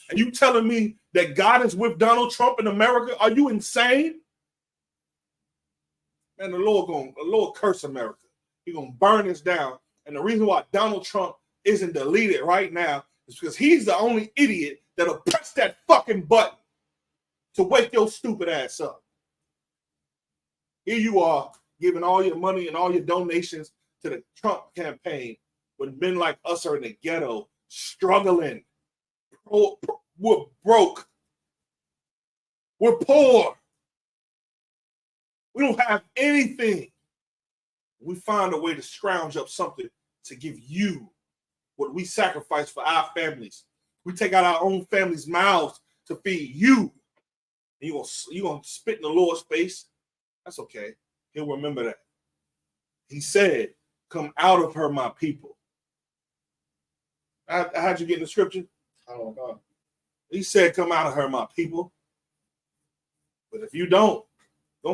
And you telling me that God is with Donald Trump in America? Are you insane? Man, the Lord curse America. He's going to burn us down. And the reason why Donald Trump isn't deleted right now is because he's the only idiot that'll press that fucking button to wake your stupid ass up. Here you are giving all your money and all your donations to the Trump campaign when men like us are in the ghetto, struggling. We're broke. We're poor. We don't have anything. We find a way to scrounge up something to give you what we sacrifice for our families. We take out our own family's mouths to feed you. And you're gonna spit in the Lord's face. That's okay. He'll remember that. He said, come out of her, my people. How'd you get in the scripture? I don't know. He said, come out of her, my people. But if you don't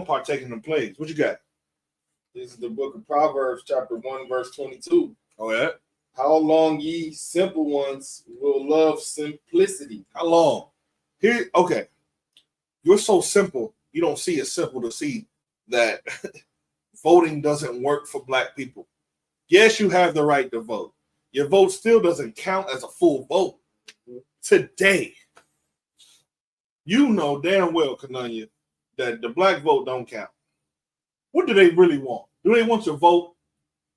partake in the plagues. What you got? This is the book of Proverbs, chapter 1, verse 22. Oh, yeah? How long ye simple ones will love simplicity? How long? Here, okay. You're so simple, you don't see it simple to see that voting doesn't work for black people. Yes, you have the right to vote. Your vote still doesn't count as a full vote. Today, you know damn well, Kananya, that the black vote don't count. What do they really want? Do they want your vote?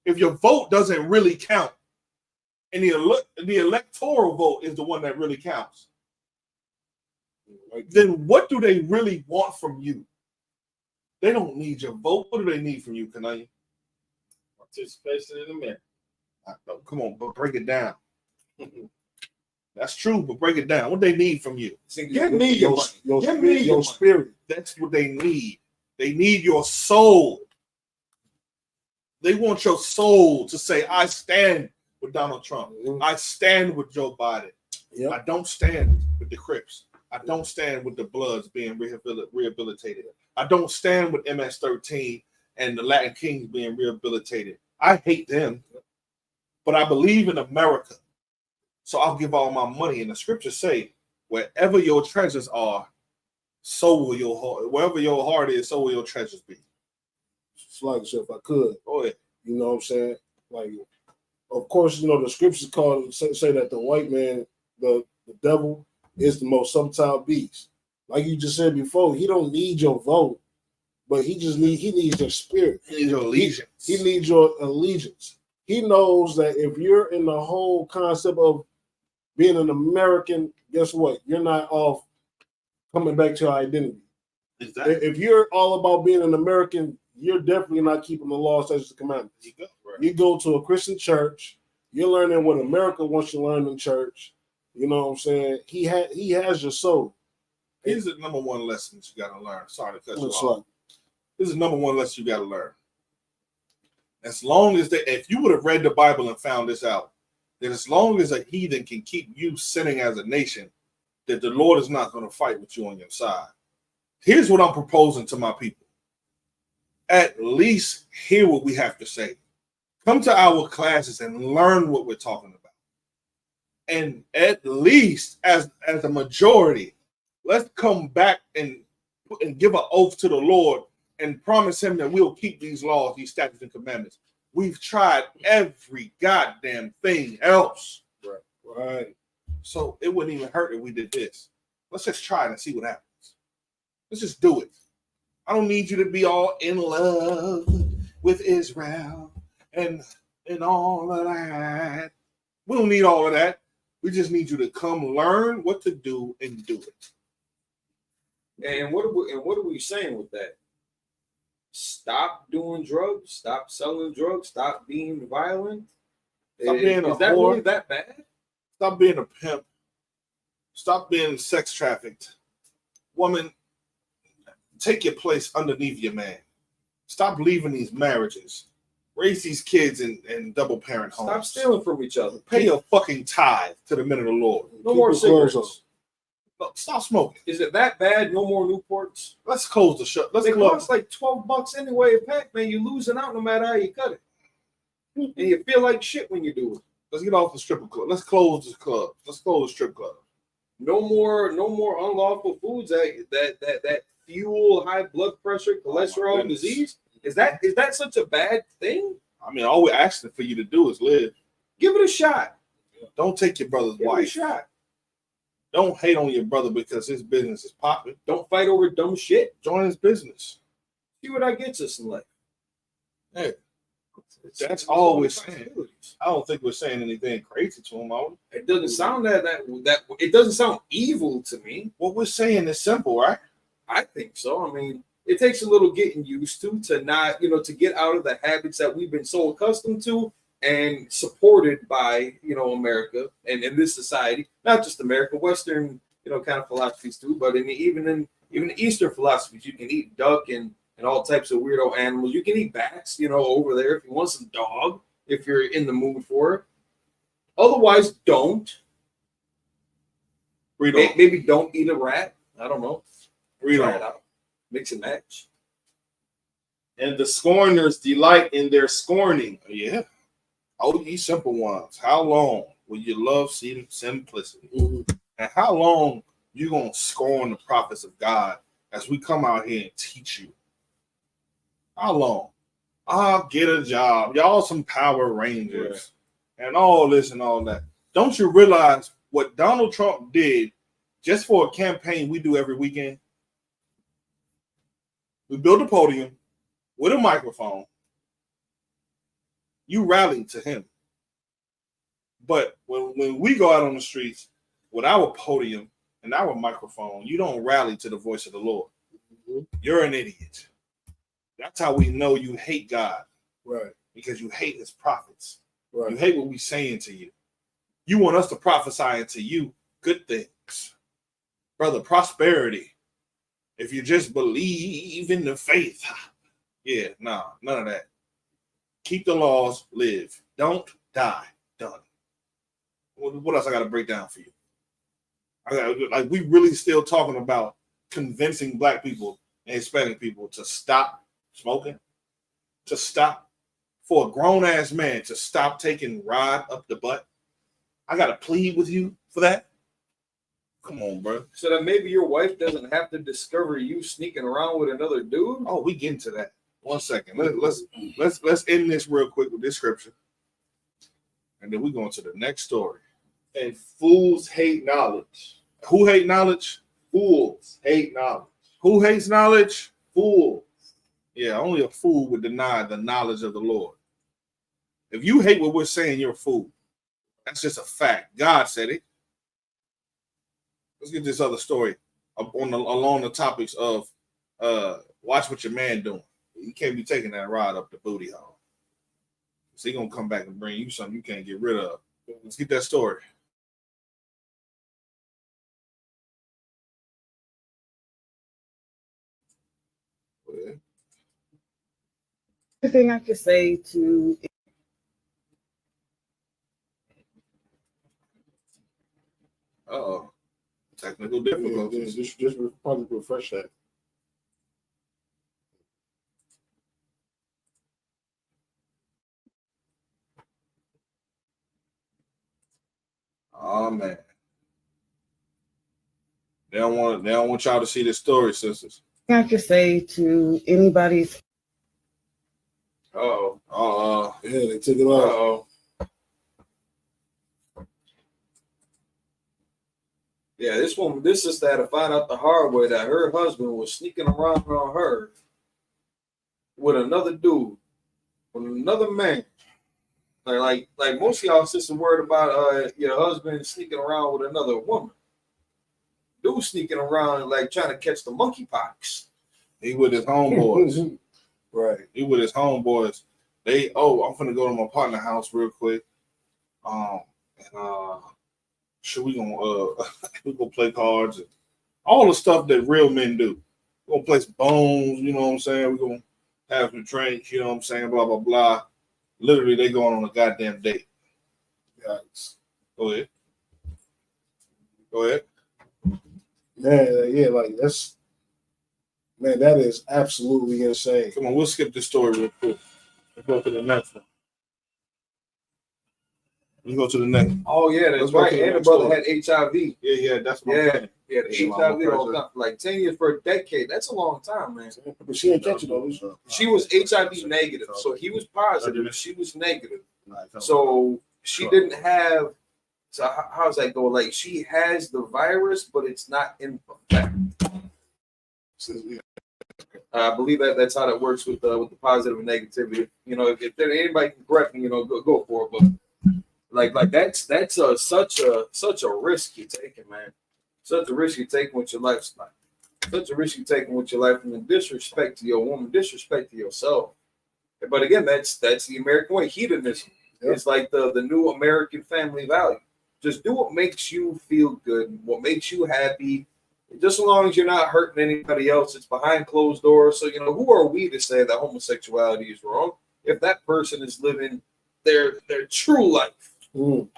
If your vote doesn't really count, and the electoral vote is the one that really counts, then what do they really want from you? They don't need your vote. What do they need from you, Kananya? Participation in the minute. Come on, but break it down. That's true, but break it down. What they need from you? Give me your spirit. That's what they need. They need your soul. They want your soul to say, I stand with Donald Trump. I stand with Joe Biden. Yep. I don't stand with the Crips. I don't stand with the Bloods being rehabilitated. I don't stand with MS-13 and the Latin Kings being rehabilitated. I hate them, but I believe in America. So I'll give all my money. And the scriptures say, wherever your treasures are, so will your heart. Wherever your heart is, so will your treasures be. Like if I could. Go ahead. You know what I'm saying? Like, of course, you know, the scriptures say that the white man, the devil, is the most subtle beast. Like you just said before, he don't need your vote, but he needs your spirit. He needs your allegiance. He needs your allegiance. He knows that if you're in the whole concept of being an American, guess what? You're not off coming back to your identity. Exactly. If you're all about being an American, you're definitely not keeping the law, statutes, and commandments. You go to a Christian church, you're learning what America wants you to learn in church. You know what I'm saying? He has your soul. Here's the number one lesson you got to learn. Sorry to cut you What's off. up? This is the number one lesson you got to learn. As long as if you would have read the Bible and found this out, that as long as a heathen can keep you sinning as a nation, that the Lord is not going to fight with you on your side. Here's what I'm proposing to my people. At least hear what we have to say. Come to our classes and learn what we're talking about. And at least as a majority, let's come back and give an oath to the Lord and promise him that we'll keep these laws, these statutes and commandments. We've tried every goddamn thing else. Right. So it wouldn't even hurt if we did this. Let's just try it and see what happens. Let's just do it. I don't need you to be all in love with Israel and all of that. We don't need all of that. We just need you to come learn what to do and do it. And what are we saying with that? Stop doing drugs. Stop selling drugs. Stop being violent. Stop being a Is that whore. really that bad? Stop being a pimp. Stop being sex trafficked. Woman, take your place underneath your man. Stop leaving these marriages. Raise these kids in double parent homes. Stop stealing from each other. Pay your fucking tithe to the men of the Lord. No more cigarettes. No, stop smoking. Is it that bad? No more Newports. Let's close the show. Let's They close. cost like $12 anyway a pack, man. You're losing out no matter how you cut it. And you feel like shit when you do it. Let's get off the strip club. Let's close the club. Let's close the strip club. No more unlawful foods that fuel high blood pressure, cholesterol, and disease. Is that such a bad thing? I mean, all we're asking for you to do is live. Give it a shot. Don't take your brother's Give wife. it a shot. Don't hate on your brother because his business is popping. Don't fight over dumb shit. Join his business. See what that gets us in life. Hey, that's all we're saying. I don't think we're saying anything crazy to him, are we? It doesn't sound that it doesn't sound evil to me. What we're saying is simple, right? I think so. I mean, it takes a little getting used to not, to get out of the habits that we've been so accustomed to and supported by, America and in this society, not just America, Western, kind of philosophies too, but even in Eastern philosophies, you can eat duck and all types of weirdo animals. You can eat bats, over there if you want some dog, if you're in the mood for it. Otherwise, don't. Maybe don't eat a rat. I don't know. Try it out. Mix and match. And the scorners delight in their scorning. Yeah. Oh, ye simple ones, how long will you love simplicity? And how long you going to scorn the prophets of God as we come out here and teach you? How long? I'll get a job. Y'all some Power Rangers and all this and all that. Don't you realize what Donald Trump did just for a campaign we do every weekend? We build a podium with a microphone. You rallied to him. But when we go out on the streets with our podium and our microphone, you don't rally to the voice of the Lord. You're an idiot. That's how we know you hate God. Right. Because you hate his prophets. Right. You hate what we're saying to you. You want us to prophesy to you good things. Brother, prosperity. If you just believe in the faith. Yeah, nah, none of that. Keep the laws, live. Don't die. Done. What else I got to break down for you? Like we really still talking about convincing Black people and Hispanic people to stop smoking, to stop, for a grown-ass man to stop taking rod up the butt. I got to plead with you for that. Come on, bro. So that maybe your wife doesn't have to discover you sneaking around with another dude. Oh, we get into that. 1 second. Let's end this real quick with this scripture, and then we go into the next story. And fools hate knowledge. Who hate knowledge? Fools hate knowledge. Who hates knowledge? Fools. Yeah, only a fool would deny the knowledge of the Lord. If you hate what we're saying, you're a fool. That's just a fact. God said it. Let's get this other story along the topics of watch what your man doing. You can't be taking that ride up the booty hole. So he gonna come back and bring you something you can't get rid of. Let's get that story. Everything I could say to Technical difficulties. Just probably refresh that. Oh man. They don't want y'all to see this story, sisters. I could say to anybody's Yeah, they took it off. Yeah, this sister had to find out the hard way that her husband was sneaking around on her with another dude, with another man. Like most of y'all sisters worried about your husband sneaking around with another woman. Dude sneaking around like trying to catch the monkeypox. He with his homeboys. Right. He with his homeboys. I'm finna go to my partner house real quick. Should we gonna play cards and all the stuff that real men do. We're gonna play some bones, you know what I'm saying? We're gonna have some drinks, you know what I'm saying, blah blah blah. Literally they going on a goddamn date. Yikes. Go ahead. Man, yeah, like that is absolutely insane. Come on, we'll skip this story real quick. Let's go to the next one. Let's go to the next. Oh yeah, that's right. And the brother had HIV. Yeah, that's my friend. Yeah, the HIV all time, like 10 years for a decade. That's a long time, man. But she ain't catch it though. She was HIV negative, so he was positive and she was negative. So she didn't have. So how's that go? Like she has the virus, but it's not in effect. I believe that's how that works with the positive and negativity. You know, if there anybody can correct me, you know, go for it. But like that's such a risk you're taking, man. Such a risk you're taking with your lifestyle. Such a risk you're taking with your life, and the disrespect to your woman, disrespect to yourself. But again, that's the American way. Hedonism. It's like the new American family value. Just do what makes you feel good, what makes you happy. Just as long as you're not hurting anybody else, it's behind closed doors. So, you know, who are we to say that homosexuality is wrong if that person is living their true life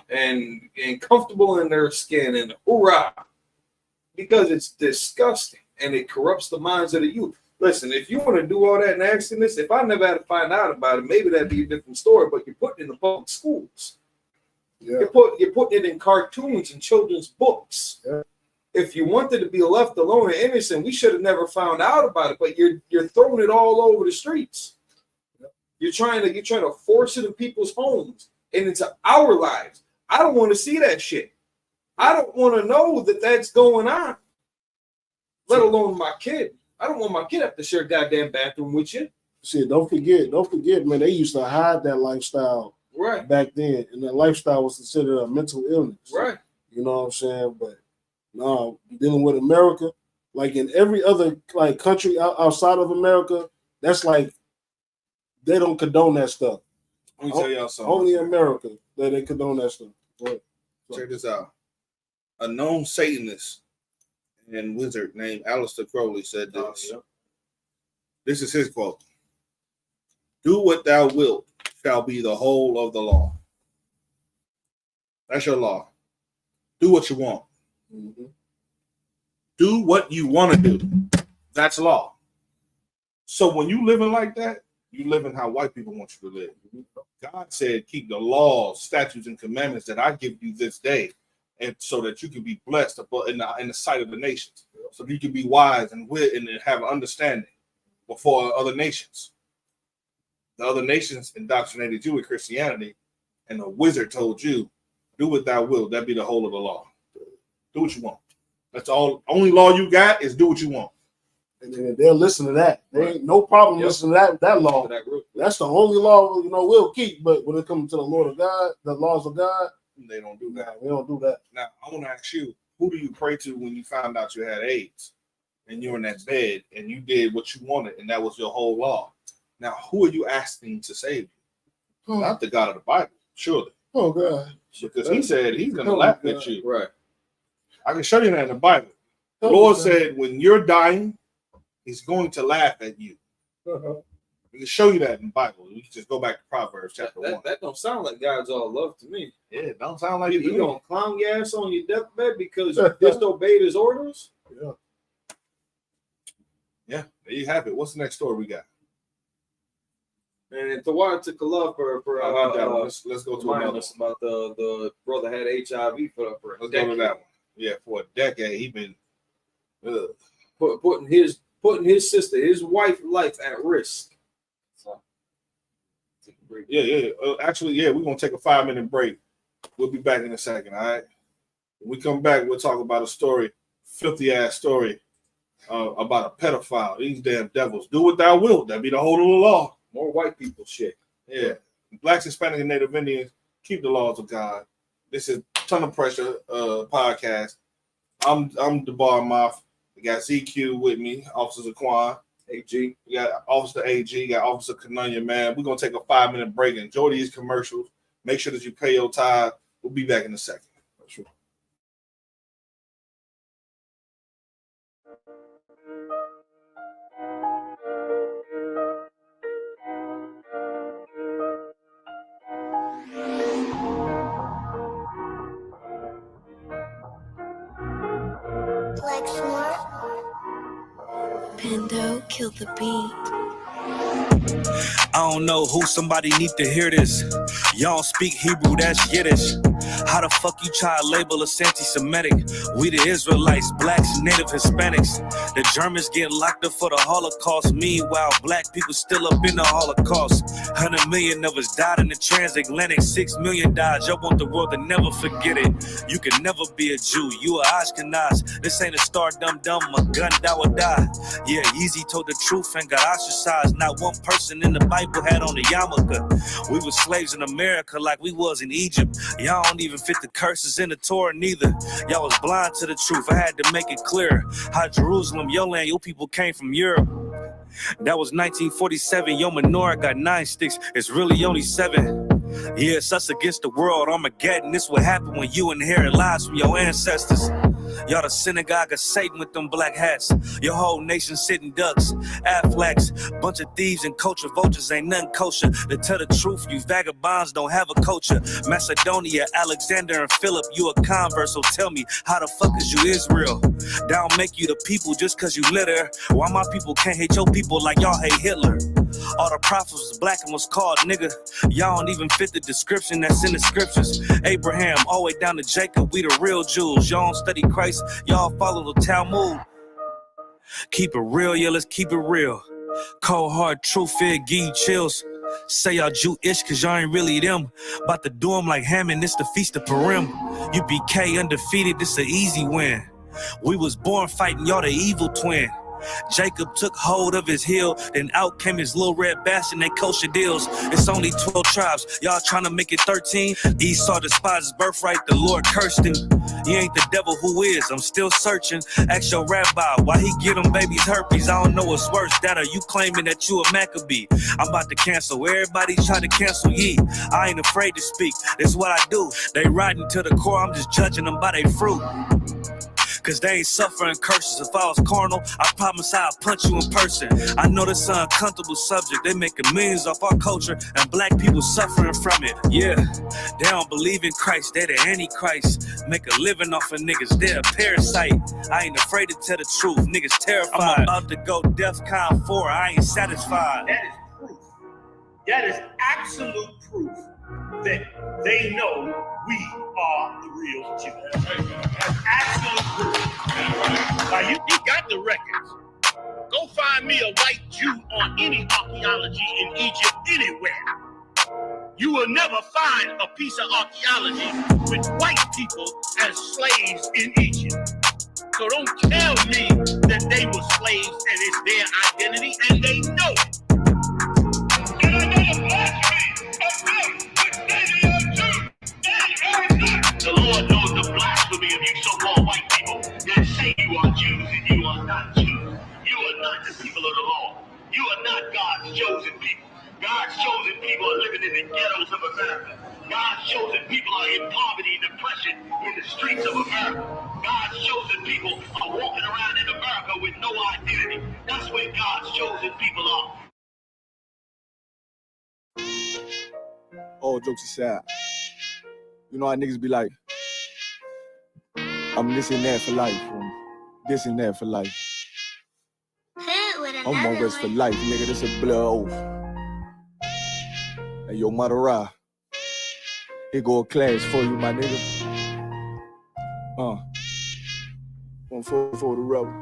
and comfortable in their skin and hoorah? Because it's disgusting and it corrupts the minds of the youth. Listen, if you want to do all that nastiness, if I never had to find out about it, maybe that'd be a different story. But you're putting it in the public schools. Yeah. You're putting it in cartoons and children's books. Yeah. If you wanted to be left alone and innocent, we should have never found out about it. But you're throwing it all over the streets. Yeah. You're trying to force it in people's homes and into our lives. I don't want to see that shit. I don't want to know that that's going on. Let alone my kid. I don't want my kid to have to share a goddamn bathroom with you. See, don't forget, man. They used to hide that lifestyle back then, and that lifestyle was considered a mental illness. Right. You know what I'm saying? But no, dealing with America, like in every other like country outside of America, that's like they don't condone that stuff. Let me tell y'all something. Only in America that they condone that stuff. Check this out. A known Satanist and wizard named Aleister Crowley said this. This is his quote. Do what thou wilt shall be the whole of the law. That's your law. Do what you want. Mm-hmm. Do what you want to do. That's law. So when you living like that, you living how white people want you to live. God said, keep the laws, statutes, and commandments that I give you this day, and so that you can be blessed in the sight of the nations, so you can be wise and wit and have understanding before other nations. The other nations indoctrinated you with Christianity, and the wizard told you, "Do what thou wilt." That be the whole of the law. Do what you want. That's all. Only law you got is do what you want. And they'll listen to that. There ain't no problem listening to that law. That's the only law we'll keep. But when it comes to the Lord of God, the laws of God, they don't do that. We don't do that. Now I want to ask you, who do you pray to when you found out you had AIDS, and you're in that bed and you did what you wanted, and that was your whole law? Now who are you asking to save you? Not the God of the Bible, surely. Oh God, because He said He's going to laugh at you. Right. I can show you that in the Bible. The Lord said, when you're dying, He's going to laugh at you. We can show you that in the Bible. We can just go back to Proverbs chapter 1. That don't sound like God's all love to me. Yeah, it don't sound like you gonna clown your ass on your deathbed because you disobeyed His orders. Yeah, there you have it. What's the next story we got? And Tawad took a love for let's go to another us about the brother had HIV for a Let's decade. go to that one. Yeah, for a decade he been putting his sister, his wife's life at risk. Yeah. Actually, we're gonna take a 5-minute break. We'll be back in a second. All right. When we come back, we'll talk about a story, filthy ass story about a pedophile. These damn devils. Do what thou wilt. That be the whole of the law. More white people shit. Yeah. Blacks, Hispanic, and Native Indians, keep the laws of God. This is Ton of Pressure podcast. I'm DeBar Moff. We got ZQ with me, Officer Zaquan. AG. We got Officer AG, got Officer Canunya, man. We're going to take a 5-minute break. Enjoy these commercials. Make sure that you pay your tithe. We'll be back in a second. Sure. Black Smart. Pando killed the beat. I don't know who somebody need to hear this. Y'all don't speak Hebrew, that's Yiddish. How the fuck you try to label us anti-Semitic? We the Israelites, blacks, native Hispanics. The Germans get locked up for the Holocaust. Meanwhile, black people still up in the Holocaust. 100 million of us died in the transatlantic. 6 million died. Y'all want the world to never forget it. You can never be a Jew. You a Ashkenaz. This ain't a star dumb. A gun that would die. Yeah, Yeezy told the truth and got ostracized. Not one person in the Bible had on the yarmulke. We were slaves in America like we was in Egypt. Y'all don't even fit the curses in the Torah neither. Y'all was blind to the truth. I had to make it clear how Jerusalem, your land, your people came from Europe. That was 1947. Your menorah got 9 sticks. It's really only 7. Yeah, it's us against the world. Armageddon. This what happened when you inherit lies from your ancestors. Y'all the synagogue of Satan with them black hats. Your whole nation sitting ducks, Aflacs, bunch of thieves and culture vultures ain't nothing kosher. To tell the truth, you vagabonds don't have a culture. Macedonia, Alexander, and Philip, you a convert, so tell me, how the fuck is you Israel? That don't make you the people just cause you litter. Why my people can't hate your people like y'all hate Hitler? All the prophets was black and was called nigga. Y'all don't even fit the description that's in the scriptures. Abraham, all the way down to Jacob, we the real Jews. Y'all don't study Christ, y'all follow the Talmud. Keep it real, yeah, let's keep it real. Cold hard truth, it give you chills. Say y'all Jewish cause y'all ain't really them. About to do them like Hammond, it's the Feast of Purim. UBK undefeated, this an easy win. We was born fighting, y'all the evil twin. Jacob took hold of his heel, then out came his little red bastard, they kosher deals. It's only 12 tribes, y'all trying to make it 13. Esau despised his birthright, the Lord cursed him. He ain't the devil who is, I'm still searching. Ask your rabbi, why he get them babies herpes? I don't know what's worse, that or you claiming that you a Maccabee. I'm about to cancel, everybody trying to cancel ye. I ain't afraid to speak, that's what I do. They riding to the core, I'm just judging them by their fruit. Cause they ain't suffering curses. If I was carnal, I promise I'll punch you in person. I know this is an uncomfortable subject. They making millions off our culture and black people suffering from it. Yeah, they don't believe in Christ. They the Antichrist. Make a living off of niggas. They're a parasite. I ain't afraid to tell the truth. Niggas terrified. I'm about to go DEFCON 4. I ain't satisfied. That is proof. That is absolute proof that they know we are the real Jews. That's absolute proof. Now, you got the records. Go find me a white Jew on any archaeology in Egypt anywhere. You will never find a piece of archaeology with white people as slaves in Egypt. So don't tell me that they were slaves and it's their identity, and they know it. And I know the blasphemy of them, but they are Jews. The Lord knows the blasphemy of you so-called white people that say you are Jews and you are not Jews. You are not the people of the law. You are not God's chosen people. God's chosen people are living in the ghettos of America. God's chosen people are in poverty and depression in the streets of America. God's chosen people are walking around in America with no identity. That's where God's chosen people are. All jokes aside, you know how niggas be like, I'm this and that for life, this and that for life. I'm on rest for life, nigga. This a blood oath. Hey, yo, Madara. Here go a class for you, my nigga. One for the rebel.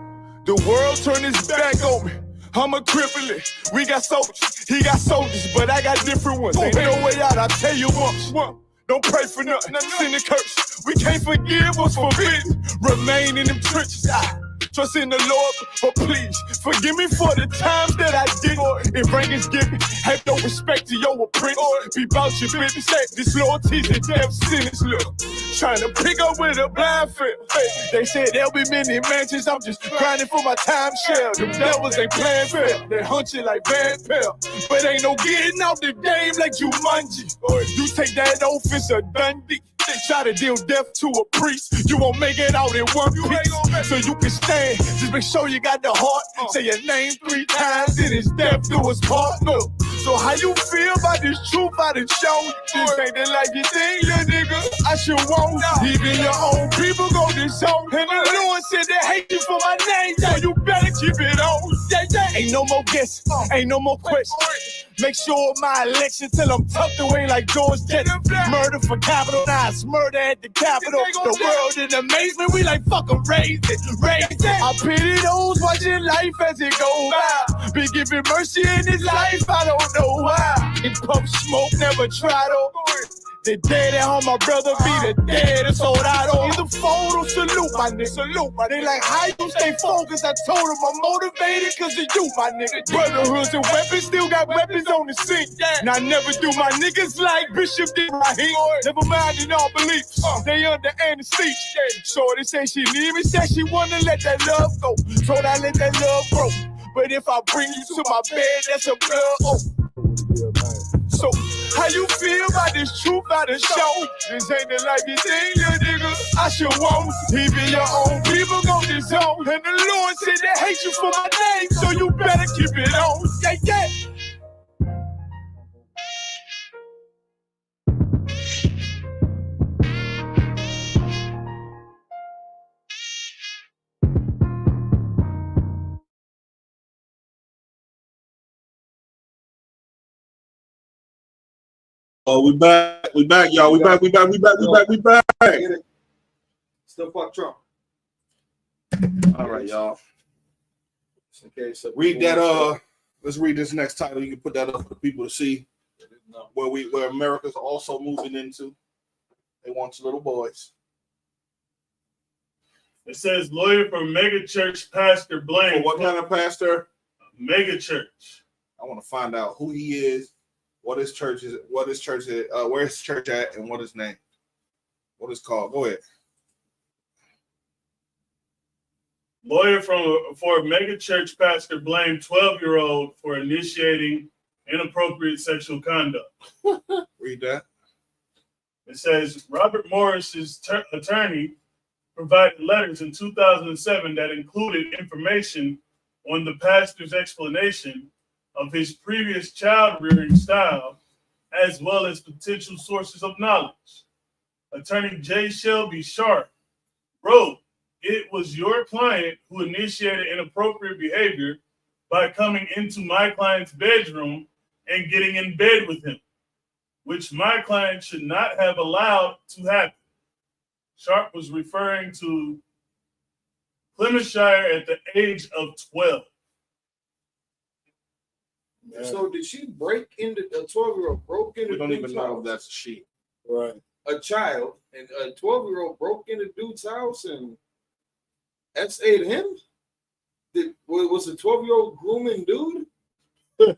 The world turned its back on me. I'm a cripple. We got soldiers, he got soldiers, but I got different ones. Ain't no way out, I tell you once. Don't pray for nothing, sin and curse. We can't forgive what's forbidden. Remain in them trenches. Trust in the Lord, but please forgive me for the times that I did. If rank is given, have no respect to your apprentice. Be about your business. This loyalty's a damn sentence. Look, trying to pick up with a blind field. They said there'll be many mansions. I'm just grinding for my time share. Them devils ain't playing fair. They hunt you like Van Pelt. But ain't no getting out the game like Jumanji. Or if you take that oath, it's a Dundee. They try to deal death to a priest. You won't make it out in one piece. So you can stand. Just make sure you got the heart. Say your name 3 times, then it's death to us part. No. So how you feel about this truth I done shown? This ain't the life you think, little nigga. I should want. Even your own people go this home. And the Lord said they hate you for my name. So you better keep it on. Ain't no more guessing. Ain't no more questions. Make sure my election till I'm tucked away like George Jetson. Murder for capital, nice murder at the Capitol. The world in amazement, we like fucking raise it, raise it. I pity those watching life as it goes by. Be giving mercy in this life, I don't know why. In pump smoke, never try to. The dead at home, my brother be the dead, it's all I don't. Either fold or salute, my nigga. Salute, my nigga. They like, how you stay focused? I told them I'm motivated cause of you, my nigga. Brotherhoods and weapons, still got weapons on the scene. And I never do my niggas like Bishop did Raheem. Never mind in all beliefs, they under anesthesia. Shorty say she leaving, said she wanna let that love go. Told I let that love grow. But if I bring you to my bed, that's a blood oath. So, how you feel about this truth I done shown? This ain't the life you think, little nigga. I should want. Even your own people go this zone. And the Lord said they hate you for my name, so you better keep it on. Yeah, yeah. Oh, we back, y'all. We back. Still fuck Trump. All right, y'all. Okay, so read that. Let's read this next title. You can put that up for the people to see where America's also moving into. They want little boys. It says lawyer for mega church pastor blamed. For what kind of pastor? Mega church. I want to find out who he is. What his church is, where his church at, and what his name, what it's called. Go ahead. Lawyer for a mega church pastor blamed 12-year-old for initiating inappropriate sexual conduct. Read that. It says Robert Morris's attorney provided letters in 2007 that included information on the pastor's explanation of his previous child rearing style, as well as potential sources of knowledge. Attorney J. Shelby Sharp wrote, "It was your client who initiated inappropriate behavior by coming into my client's bedroom and getting in bed with him, which my client should not have allowed to happen. Sharp was referring to Plymouthshire at the age of 12. So did she break into a 12-year-old broke into? We don't even dude's know house? if that's a she. Right. A child and a 12-year-old broke into dude's house and SA'd him. Was a 12-year-old grooming dude?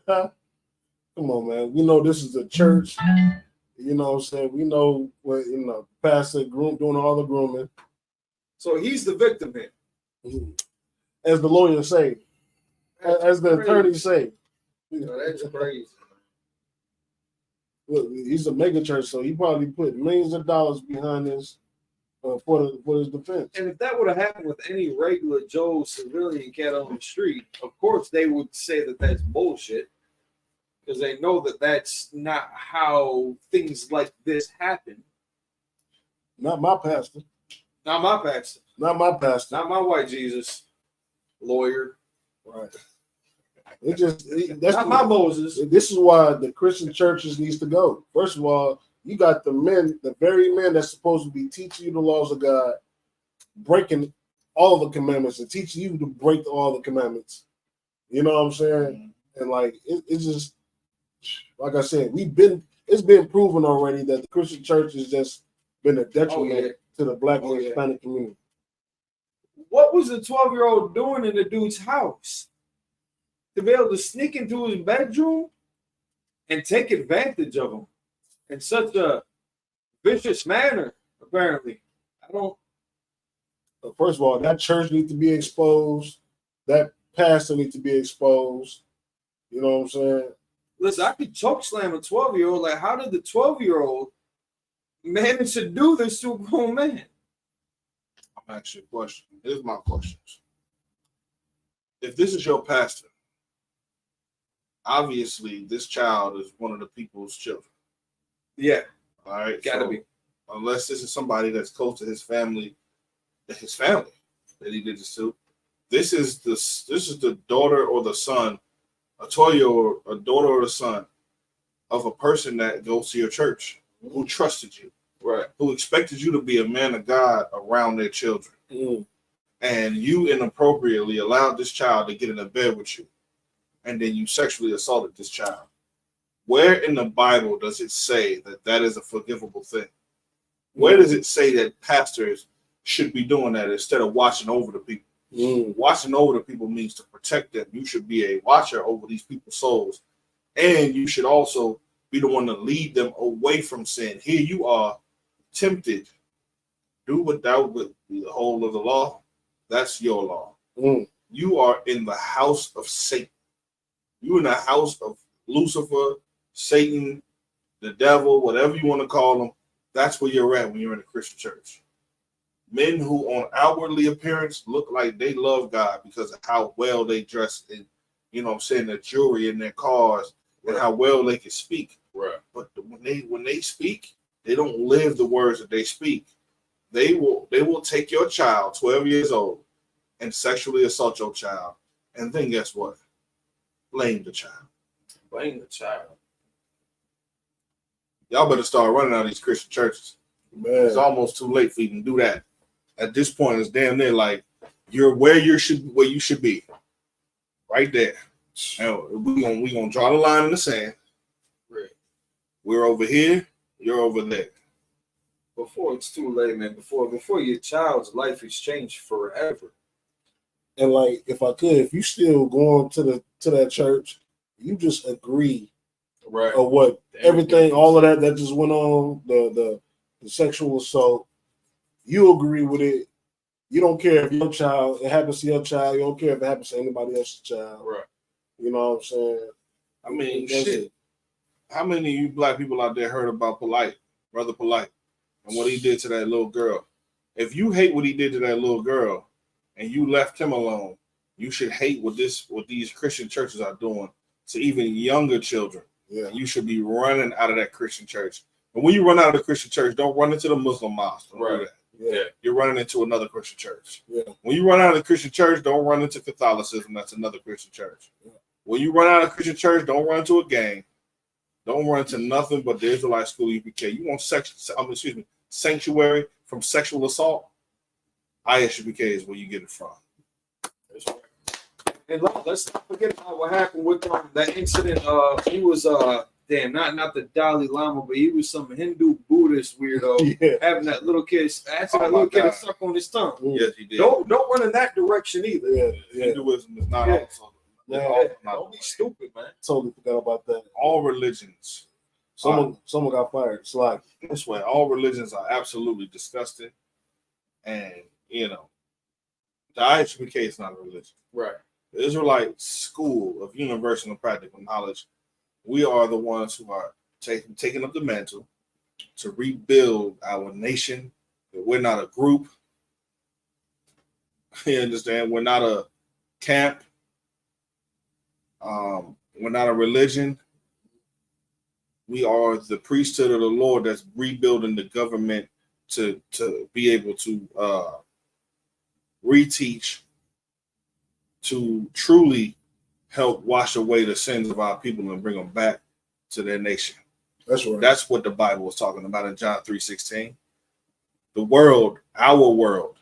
Come on, man. We know this is a church. You know what I'm saying? We know what pastor doing all the grooming. So he's the victim here. As the lawyers say. As the attorneys say. That's crazy. Look, he's a mega church, so he probably put millions of dollars behind this for his defense. And if that would have happened with any regular Joe civilian cat on the street, of course they would say that that's bullshit because they know that that's not how things like this happen. Not my pastor. Not my pastor. Not my pastor. Not my white Jesus lawyer. Right. That's not my Moses. This is why the Christian churches needs to go. First of all, you got the very men that's supposed to be teaching you the laws of God, breaking all the commandments and teaching you to break all the commandments. You know what I'm saying? And like it's just like I said, it's been proven already that the Christian church has just been a detriment to the Black and Hispanic community. What was the 12-year-old doing in the dude's house? To be able to sneak into his bedroom and take advantage of him in such a vicious manner, apparently. I don't. First of all, that church needs to be exposed. That pastor needs to be exposed. You know what I'm saying? Listen, I could choke slam a 12-year-old. Like, how did the 12-year-old manage to do this to a grown man? I'm asking you a question. Here's my questions. If this is your pastor, obviously this child is one of the people's children. Yeah. All right. Gotta be. Unless this is somebody that's close to his family that he did this to. This is the daughter or the son, a daughter or the son of a person that goes to your church, who trusted you, right? Who expected you to be a man of God around their children. And you inappropriately allowed this child to get in a bed with you, and then you sexually assaulted this child. Where in the Bible does it say that that is a forgivable thing? Where does it say that pastors should be doing that instead of watching over the people? Watching over the people means to protect them. You should be a watcher over these people's souls, and you should also be the one to lead them away from sin. Here you are tempted. Do what thou would be the whole of the law. That's your law. You are in the house of Satan. You in the house of Lucifer, Satan, the devil, whatever you want to call them. That's where you're at when you're in a Christian church. Men who on outwardly appearance look like they love God because of how well they dress and, you know what I'm saying, their jewelry in their cars and how well they can speak. Right. But when they speak, they don't live the words that they speak. They will take your child, 12 years old, and sexually assault your child. And then guess what? Blame the child. Blame the child. Y'all better start running out of these Christian churches. Man. It's almost too late for you to do that. At this point, it's damn near like you're where you should be. Right there. And we gonna draw the line in the sand. Right. We're over here, you're over there. Before it's too late, man. Before your child's life is changed forever. And like, if you still going to that church, you just agree, right? Or what everything, all of that just went on, the sexual assault. You agree with it. You don't care if it happens to your child. You don't care if it happens to anybody else's child. Right. You know what I'm saying? I mean, That's shit. it. How many of you black people out there heard about Brother Polite, and what he did to that little girl? If you hate what he did to that little girl, and you left him alone, you should hate what these Christian churches are doing to even younger children. Yeah. You should be running out of that Christian church. And when you run out of the Christian church, don't run into the Muslim mosque. Don't do that. Yeah. You're running into another Christian church. Yeah. When you run out of the Christian church, don't run into Catholicism. That's another Christian church. Yeah. When you run out of Christian church, don't run into a gang. Don't run to nothing but the Israelite school UPK. You want sanctuary from sexual assault? ISUPK is where you get it from. And let's not forget about what happened with that incident. He was not the Dalai Lama, but he was some Hindu Buddhist weirdo having that little kid asking that little kid to suck on his tongue. Yes, he did. Don't run in that direction either. Hinduism is not also. Don't be stupid, man. Totally forgot about that. All religions. Someone got fired. It's like this way. All religions are absolutely disgusting, and the ISUPK is not a religion. Right. The Israelite School of Universal and Practical Knowledge, we are the ones who are taking up the mantle to rebuild our nation. We're not a group. You understand? We're not a camp. We're not a religion. We are the priesthood of the Lord that's rebuilding the government to be able to reteach, to truly help wash away the sins of our people and bring them back to their nation. That's right. That's what the Bible was talking about in John 3:16. The world, our world,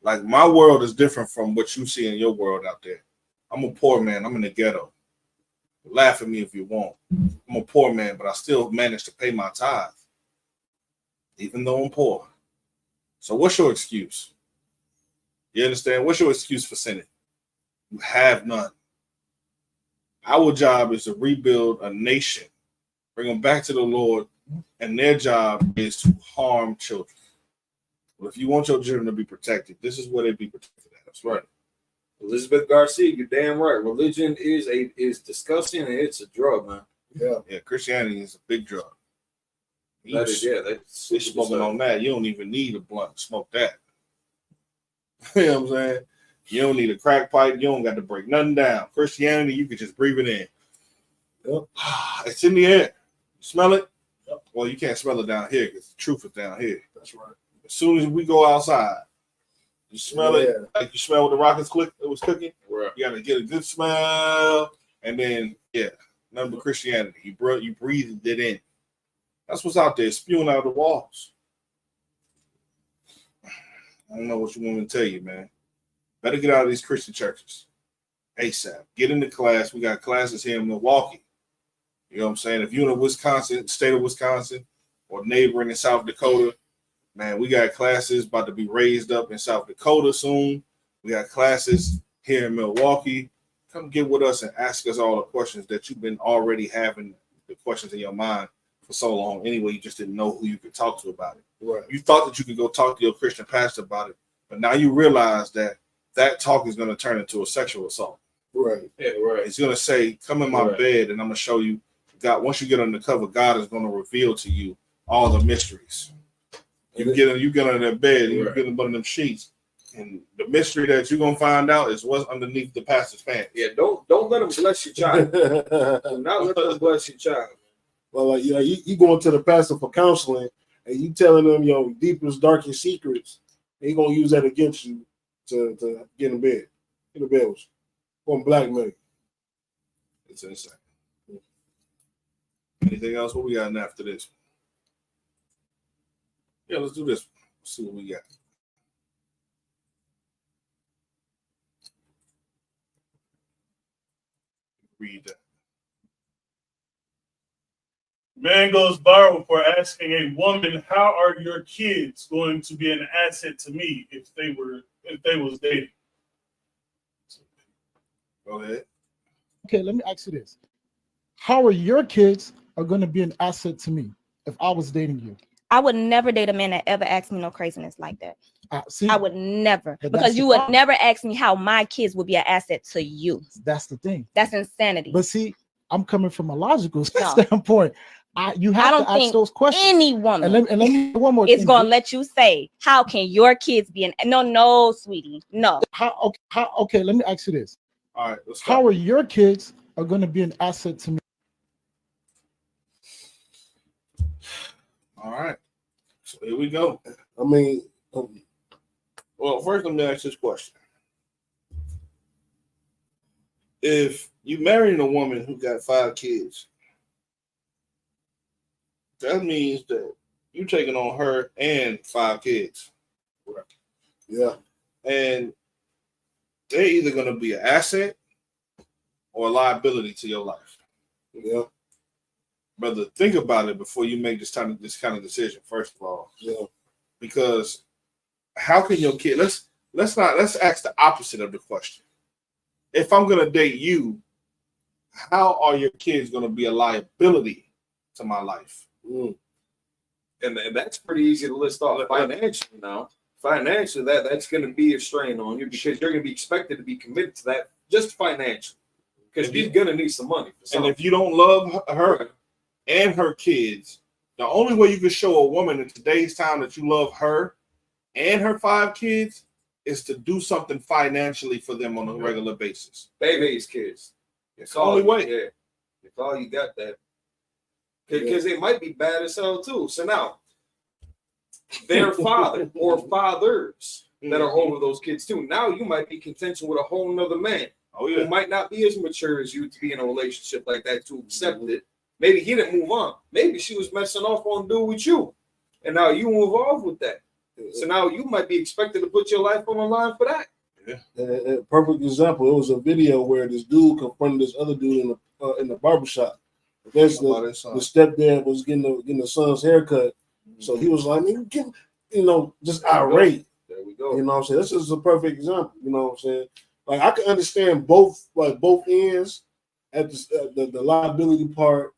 like my world is different from what you see in your world out there. I'm a poor man. I'm in the ghetto. Laugh at me if you want. I'm a poor man, but I still manage to pay my tithe, even though I'm poor. So what's your excuse? You understand? What's your excuse for sinning? You have none. Our job is to rebuild a nation, bring them back to the Lord, and their job is to harm children. Well, if you want your children to be protected, this is where they be protected at. That's right. Elizabeth Garcia, you're damn right. Religion is disgusting and it's a drug, man. Yeah, Christianity is a big drug. That is, They're smoking on that. You don't even need a blunt to smoke that. You know what I'm saying? You don't need a crack pipe. You don't got to break nothing down. Christianity, you can just breathe it in. Yep. It's in the air. You smell it? Yep. Well, you can't smell it down here because the truth is down here. That's right. As soon as we go outside, you smell it like you smell what the rockets was cooking. Right. You got to get a good smell, and then nothing but Christianity. You breathed it in. That's what's out there, spewing out of the walls. I don't know what you want me to tell you, man. Better get out of these Christian churches ASAP. Get into class. We got classes here in Milwaukee. You know what I'm saying? If you're in Wisconsin, state of Wisconsin, or neighboring in South Dakota, man, we got classes about to be raised up in South Dakota soon. We got classes here in Milwaukee. Come get with us and ask us all the questions that you've been already having, the questions in your mind for so long. Anyway, you just didn't know who you could talk to about it. Right. You thought that you could go talk to your Christian pastor about it, but now you realize that talk is going to turn into a sexual assault. Right. Yeah, right. It's going to say, come in my bed and I'm going to show you God. Once you get undercover, God is going to reveal to you all the mysteries. You get under their bed and you get under them sheets. And the mystery that you're going to find out is what's underneath the pastor's pants. Yeah, don't let them bless your child. Do not let them bless your child. Well, like, you going to the pastor for counseling and you telling them your deepest, darkest secrets, and he going to use that against you to get in bed. Get in bed with you. Going blackmail. It's insane. Anything else? What we got after this? Yeah, let's do this. Let's see what we got. Read that. Man goes viral for asking a woman, "How are your kids going to be an asset to me if they was dating?" Go ahead. Okay, let me ask you this: how are your kids going to be an asset to me if I was dating you? I would never date a man that ever asked me no craziness like that. I would never, But because that's you the would problem. never ask me how my kids would be an asset to you. That's the thing. That's insanity. But see, I'm coming from a logical standpoint. You I have don't to ask think those questions. any woman And let me one more is thing. going to let you say, "How can your kids be an?" No, sweetie, no. Okay, let me ask you this: all right, let's how are your kids going to be an asset to me? All right. So here we go. I mean, well, first let me ask this question. If you marrying a woman who got 5 kids that means that you taking on her and 5 kids. Yeah. And they're either going to be an asset or a liability to your life. Yeah. Brother, think about it before you make this kind of decision, first of all. Yeah. Because how can your kid, let's ask the opposite of the question. If I'm going to date you, how are your kids going to be a liability to my life? And that's pretty easy to list off financially now. Financially, that's going to be a strain on you because you're going to be expected to be committed to that just financially. Because you're going to need some money. And if you don't love her and her kids, the only way you can show a woman in today's time that you love her and her 5 kids is to do something financially for them on a regular basis. Baby's kids. It's the only way. Yeah. If all you got that. Because it might be bad as hell too. So now, their father or fathers that are over those kids too. Now you might be contention with a whole nother man. Who might not be as mature as you to be in a relationship like that to accept it. Maybe he didn't move on. Maybe she was messing off on dude with you. And now you move off with that. So now you might be expected to put your life on the line for that. A perfect example. It was a video where this dude confronted this other dude in the barbershop. There's the stepdad was getting the son's haircut. So he was like, just irate. There we go. You know what I'm saying? This is a perfect example. You know what I'm saying? Like I can understand both ends at the liability part.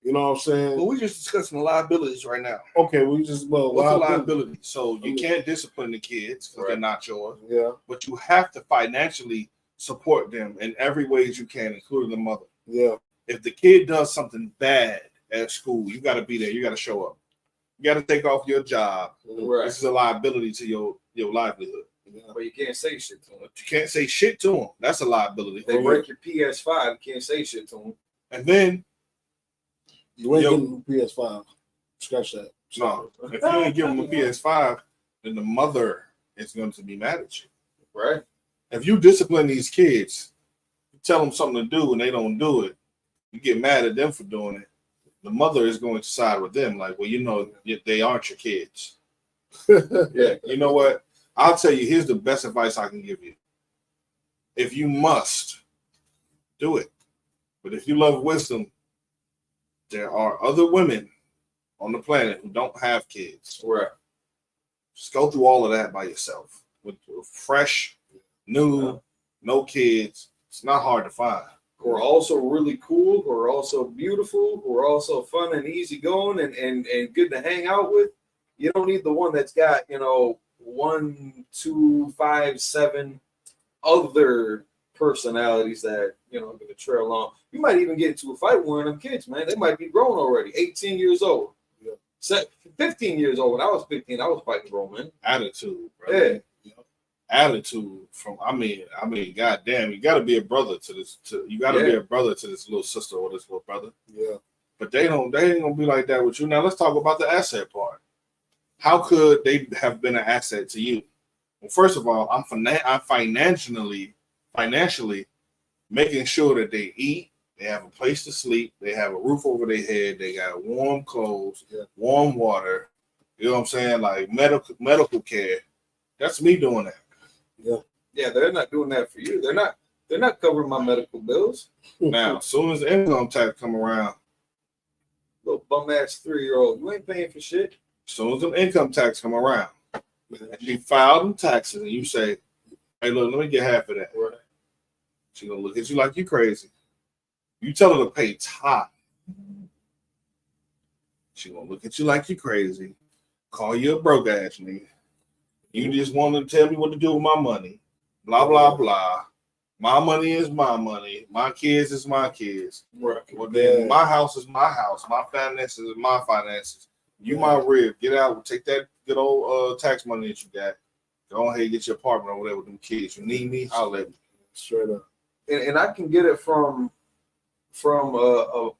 You know what I'm saying? But we're just discussing the liabilities right now. Okay, what's the liability? So you can't discipline the kids because they're not yours. Yeah. But you have to financially support them in every way you can, including the mother. Yeah. If the kid does something bad at school, you got to be there. You got to show up. You got to take off your job. Right. This is a liability to your livelihood. But you can't say shit to them. You can't say shit to them. That's a liability. If they break your PS5, you can't say shit to them. And then you ain't getting a PS5. Scratch that. No, if you ain't give them a PS5, then the mother is going to be mad at you. Right. If you discipline these kids, you tell them something to do and they don't do it, you get mad at them for doing it. The mother is going to side with them, like, well, they aren't your kids. Yeah, you know what? I'll tell you, here's the best advice I can give you. If you must, do it. But if you love wisdom, there are other women on the planet who don't have kids. Right. Just go through all of that by yourself. With fresh, new, no kids. It's not hard to find. Who are also really cool, who are also beautiful, who are also fun and easygoing and good to hang out with. You don't need the one that's got, 1, 2, 5, 7 other personalities that, going to trail along. You might even get into a fight with one of them kids, man. They might be grown already, 18 years old. Yeah. 15 years old. When I was 15, I was fighting grown men. Attitude, bro. Yeah. Attitude from, goddamn, you got to be a brother to this. You got to be a brother to this little sister or this little brother. Yeah. But they ain't gonna be like that with you. Now let's talk about the asset part. How could they have been an asset to you? Well, first of all, I'm financially making sure that they eat, they have a place to sleep, they have a roof over their head, they got warm clothes, warm water. You know what I'm saying? Like medical care. That's me doing that. Yeah. Yeah, they're not doing that for you. They're not covering my medical bills. Now, as soon as income tax come around, little bum ass 3-year-old, you ain't paying for shit. As soon as the income tax come around, and you file them taxes and you say, hey, look, let me get half of that. Right. She's going to look at you like you crazy. You tell her to pay tithe. She's going to look at you like you crazy, call you a broke ass nigga. You just want to tell me what to do with my money. Blah, blah, blah. My money is my money. My kids is my kids. Right. Well, then my house is my house. My finances is my finances. You my rib. Get out. Take that good old tax money that you got. Go ahead and get your apartment or whatever with them kids. You need me, I'll let you. Straight up. And I can get it from a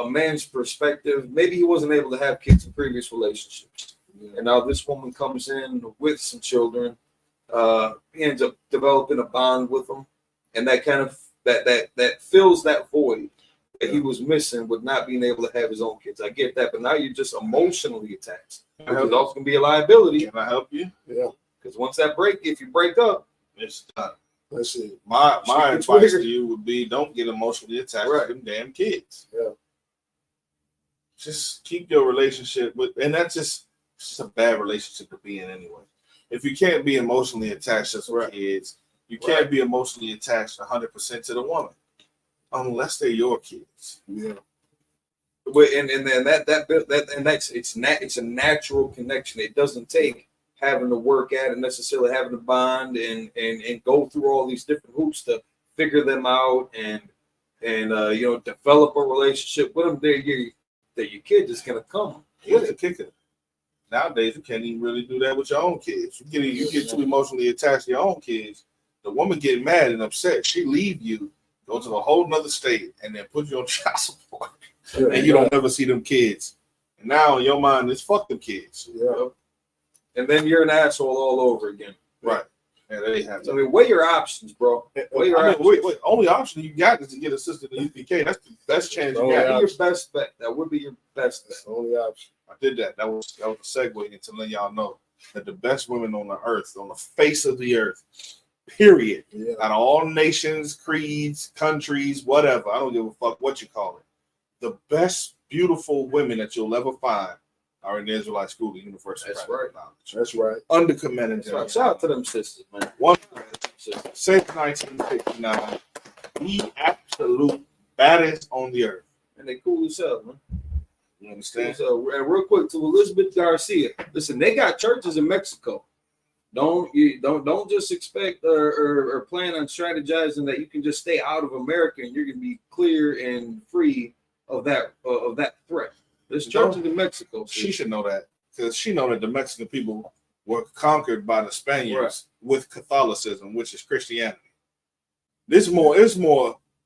man's perspective. Maybe he wasn't able to have kids in previous relationships. Yeah. And now this woman comes in with some children. He ends up developing a bond with them. And that kind of that fills that void that he was missing with not being able to have his own kids. I get that, but now you're just emotionally attached, which is also going to be a liability. Can I help you? Yeah. Because once if you break up, it's done. Let's see. My advice to you would be don't get emotionally attached to them damn kids. Yeah. Just keep your relationship with, and that's just a bad relationship to be in anyway. If you can't be emotionally attached to some kids, you can't be emotionally attached 100% to the woman, unless they're your kids. Yeah. But and then it's a natural connection. It doesn't take having to work at it, necessarily having to bond and go through all these different hoops to figure them out and develop a relationship with them. That your kid is gonna come. Here's the kicker. Nowadays, you can't even really do that with your own kids. You get too emotionally attached to your own kids. The woman get mad and upset. She leave you, go to a whole nother state, and then put you on child support. And you don't ever see them kids. And now in your mind, it's fuck them kids. Yeah. And then you're an asshole all over again. Right. Yeah, they have. I mean, weigh your options, bro. Weigh your options. Wait. Only option you got is to get assisted in UPK. That's the best chance you got. Your best bet. That would be your best bet. That's the only option. I did that. That was a segue into letting y'all know that the best women on the earth, on the face of the earth, period, out of all nations, creeds, countries, whatever. I don't give a fuck what you call it. The best beautiful women that you'll ever find are in the Israelite School of Universal That's Practical right. Knowledge. That's right. Under commanding general. Shout out to them sisters, man. One since 1959, the absolute baddest on the earth. And they cool as hell, man. You understand? So, and real quick to Elizabeth Garcia. Listen, they got churches in Mexico. Don't just expect or plan on strategizing that you can just stay out of America and you're gonna be clear and free of that threat. There's churches in Mexico. She should know that because she know that the Mexican people were conquered by the Spaniards with Catholicism, which is Christianity. It's more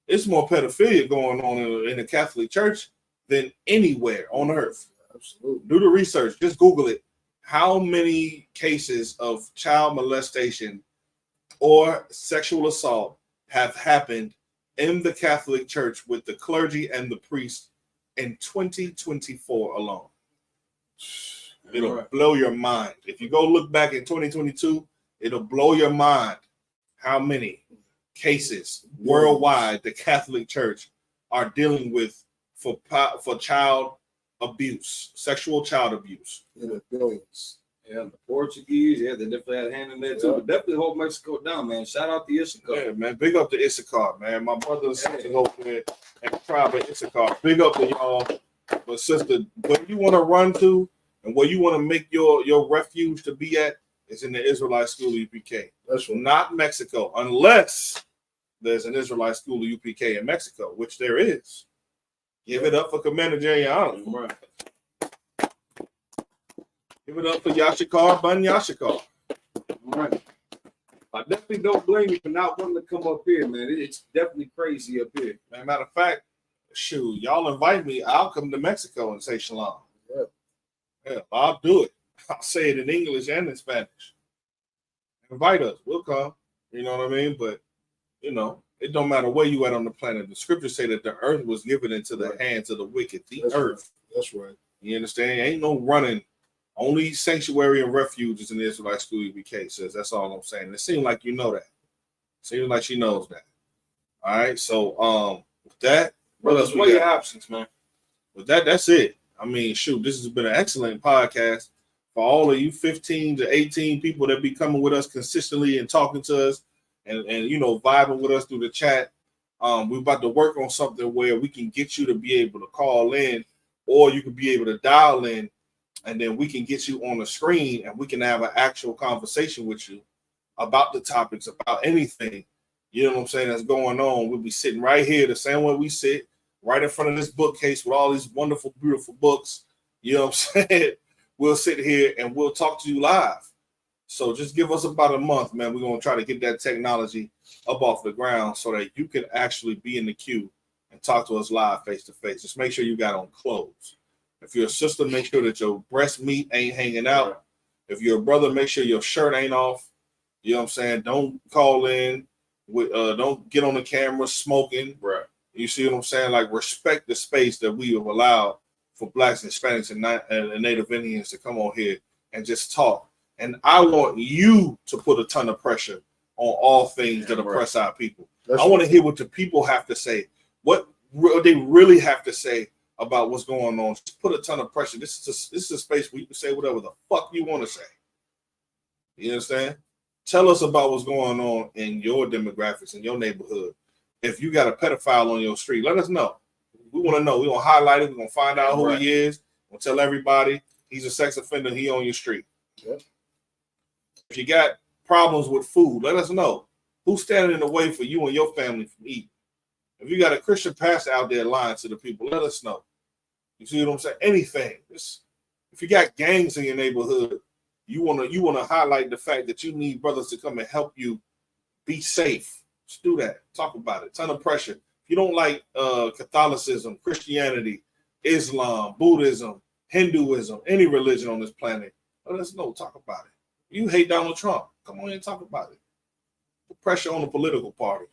pedophilia going on in the Catholic Church than anywhere on earth. Absolutely. Do the research. Just Google it. How many cases of child molestation or sexual assault have happened in the Catholic Church with the clergy and the priests in 2024 alone? It'll blow your mind. If you go look back in 2022, it'll blow your mind how many cases worldwide the Catholic Church are dealing with for child abuse, sexual child abuse. In the billions. Yeah, the Portuguese, they definitely had a hand in there too. But definitely hold Mexico down, man. Shout out to Issachar. Yeah, man. Big up to Issachar, man. My brother and sisters over there at the tribe of Issachar. Big up to y'all. But sister, where you want to run to and where you want to make your refuge to be at is in the Israelite School of UPK. That's right. Not Mexico, unless there's an Israelite School of UPK in Mexico, which there is. Give it up for Commander Jayana. Right. Give it up for Yashikar Bun Yashikar. Right. I definitely don't blame you for not wanting to come up here, man. It's definitely crazy up here. Man, matter of fact, shoot, y'all invite me, I'll come to Mexico and say shalom. Yeah, I'll do it. I'll say it in English and in Spanish. Invite us, we'll come. You know what I mean? But, it don't matter where you at on the planet. The scriptures say that the earth was given into the hands of the wicked. The earth. Right. That's right. You understand? Ain't no running. Only sanctuary and refuge is in the Israelite School UPK, says. That's all I'm saying. It seems like you know that. Seems like she knows that. All right. So with that, what else? What are your options, man? With that, that's it. I mean, shoot, this has been an excellent podcast for all of you 15 to 18 people that be coming with us consistently and talking to us and vibing with us through the chat. We're about to work on something where we can get you to be able to call in, or you can be able to dial in, and then we can get you on the screen and we can have an actual conversation with you about the topics, about anything, you know what I'm saying, that's going on. We'll be sitting right here the same way we sit, right in front of this bookcase with all these wonderful, beautiful books. You know what I'm saying? We'll sit here and we'll talk to you live. So just give us about a month, man. We're going to try to get that technology up off the ground so that you can actually be in the queue and talk to us live face to face. Just make sure you got on clothes. If you're a sister, make sure that your breast meat ain't hanging out. If you're a brother, make sure your shirt ain't off. You know what I'm saying? Don't call in with don't get on the camera smoking. Right. You see what I'm saying? Like, respect the space that we have allowed for Blacks, Hispanics, and Native Indians to come on here and just talk. And I want you to put a ton of pressure on all things that oppress our people. I want to hear what the people have to say, what they really have to say about what's going on. Just put a ton of pressure. This is a space where you can say whatever the fuck you want to say. You understand? Tell us about what's going on in your demographics, in your neighborhood. If you got a pedophile on your street, let us know. We want to know. We're going to highlight it. We're going to find out who he is. We'll tell everybody he's a sex offender. He on your street. Yep. If you got problems with food, let us know. Who's standing in the way for you and your family from eating? If you got a Christian pastor out there lying to the people, let us know. You see what I'm saying? Anything. If you got gangs in your neighborhood, you wanna highlight the fact that you need brothers to come and help you be safe. Just do that. Talk about it. Ton of pressure. If you don't like Catholicism, Christianity, Islam, Buddhism, Hinduism, any religion on this planet, let us know. Talk about it. You hate Donald Trump, come on and talk about it. Put pressure on the political party.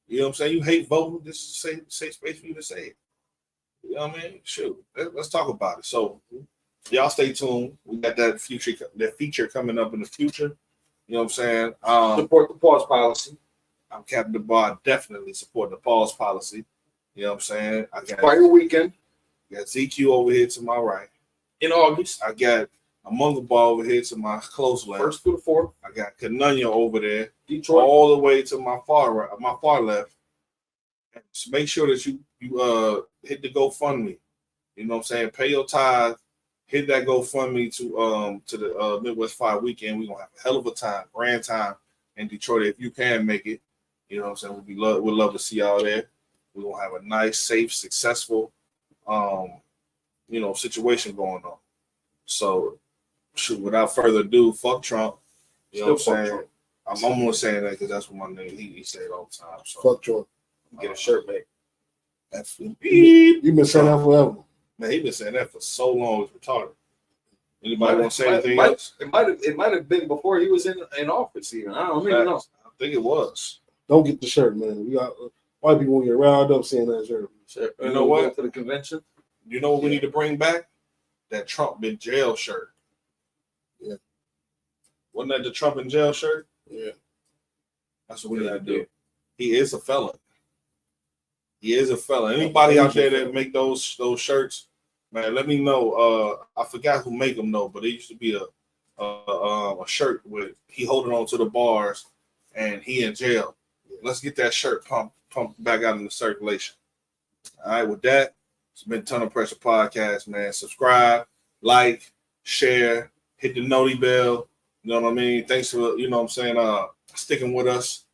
You know what I'm saying? You hate voting, this is a safe space for you to say it. You know what I mean? Shoot, let's talk about it. So y'all stay tuned. We got that feature coming up in the future. You know what I'm saying? Support the pause policy. I'm Captain DeBar, definitely support the pause policy. You know what I'm saying? I got Fire Weekend. Got ZQ over here to my right. In August. I got Amunga Ball over here to my close left. 1st through the 4th. I got Canunya over there. Detroit. All the way to my far right, my far left. So make sure that you hit the GoFundMe. You know what I'm saying? Pay your tithe. Hit that GoFundMe to the Midwest Fire Weekend. We're gonna have a hell of a time, grand time in Detroit. If you can make it, you know what I'm saying? We'd love to see y'all there. We're gonna have a nice, safe, successful situation going on. So shoot, without further ado, fuck Trump. You know what I'm saying? I'm only saying that because that's what my name he said all the time. So fuck Trump. Get a shirt made. You've been saying that forever. Man, he been saying that for so long. It's retarded. Anybody want to say anything else? It might have been before he was in office even. I don't even know. I think it was. Don't get the shirt, man. We got white people get riled up saying that shirt. You know what? To the convention. You know what we need to bring back? That Trump in jail shirt. Yeah. Wasn't that the Trump in jail shirt? Yeah. That's what we need to do. He is a felon. He is a felon. Anybody out there that make those shirts, man, let me know. I forgot who make them though, but it used to be a shirt with he holding on to the bars and he in jail. Let's get that shirt pumped back out into circulation. All right, with that, it's been Ton of Pressure Podcast, man. Subscribe, like, share, hit the noti bell. You know what I mean? Thanks for, you know what I'm saying, sticking with us.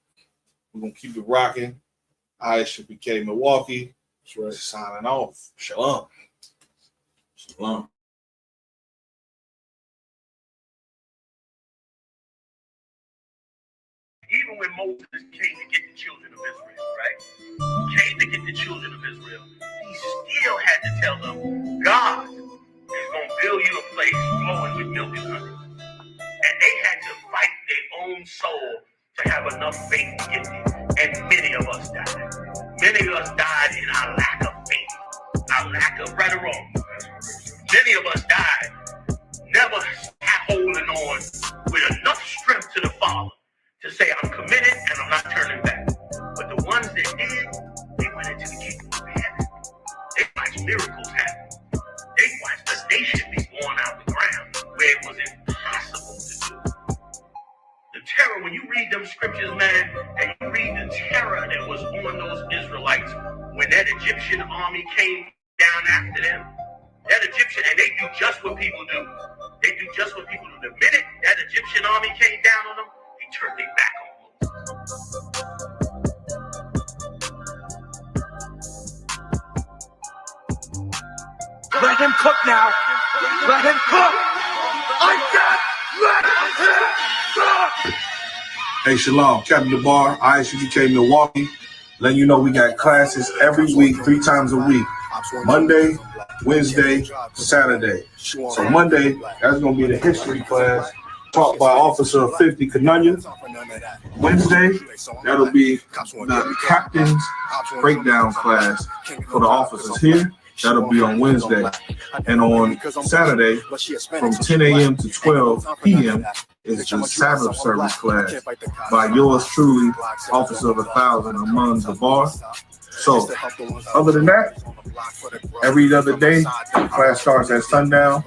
We're going to keep it rocking. ISUPK Milwaukee. That's right. Signing off. Shalom. Shalom. Even when Moses came to get the children of Israel, right? Came to get the children of Israel, he still had to tell them, God is going to build you a place flowing with milk and honey. And they had to fight their own soul to have enough faith to get there. And many of us died. Many of us died in our lack of faith, our lack of right or wrong. Many of us died never holding on with enough strength to the Father to say, I'm committed and I'm not turning back. But the ones that did, they went into the kingdom of heaven. They watched miracles happen. They watched the nation be born out the ground where it was impossible to do. The terror, when you read them scriptures, man, and you read the terror that was on those Israelites when that Egyptian army came down after them, that Egyptian, and they do just what people do. They do just what people do. The minute that Egyptian army came down on them, they turned their back on them. Let him cook now. Let him cook. I said, let him cook. Hey, Shalom. Captain DeBar, ISUPK Milwaukee. Letting you know we got classes every week, 3 times a week. Monday, Wednesday, Saturday. So Monday, that's going to be the history class. taught by Officer 50 Canunya. Wednesday, that'll be the captain's breakdown class for the officers here. That'll be on Wednesday. And on Saturday, from 10 a.m. to 12 p.m., is the Sabbath service class by yours truly, Officer of 1,000 Amon Zabar. So, other than that, every other day, class starts at sundown.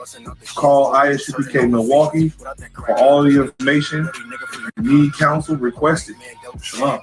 Call ISUPK Milwaukee for all the information. If you need counsel, request it. Shalom.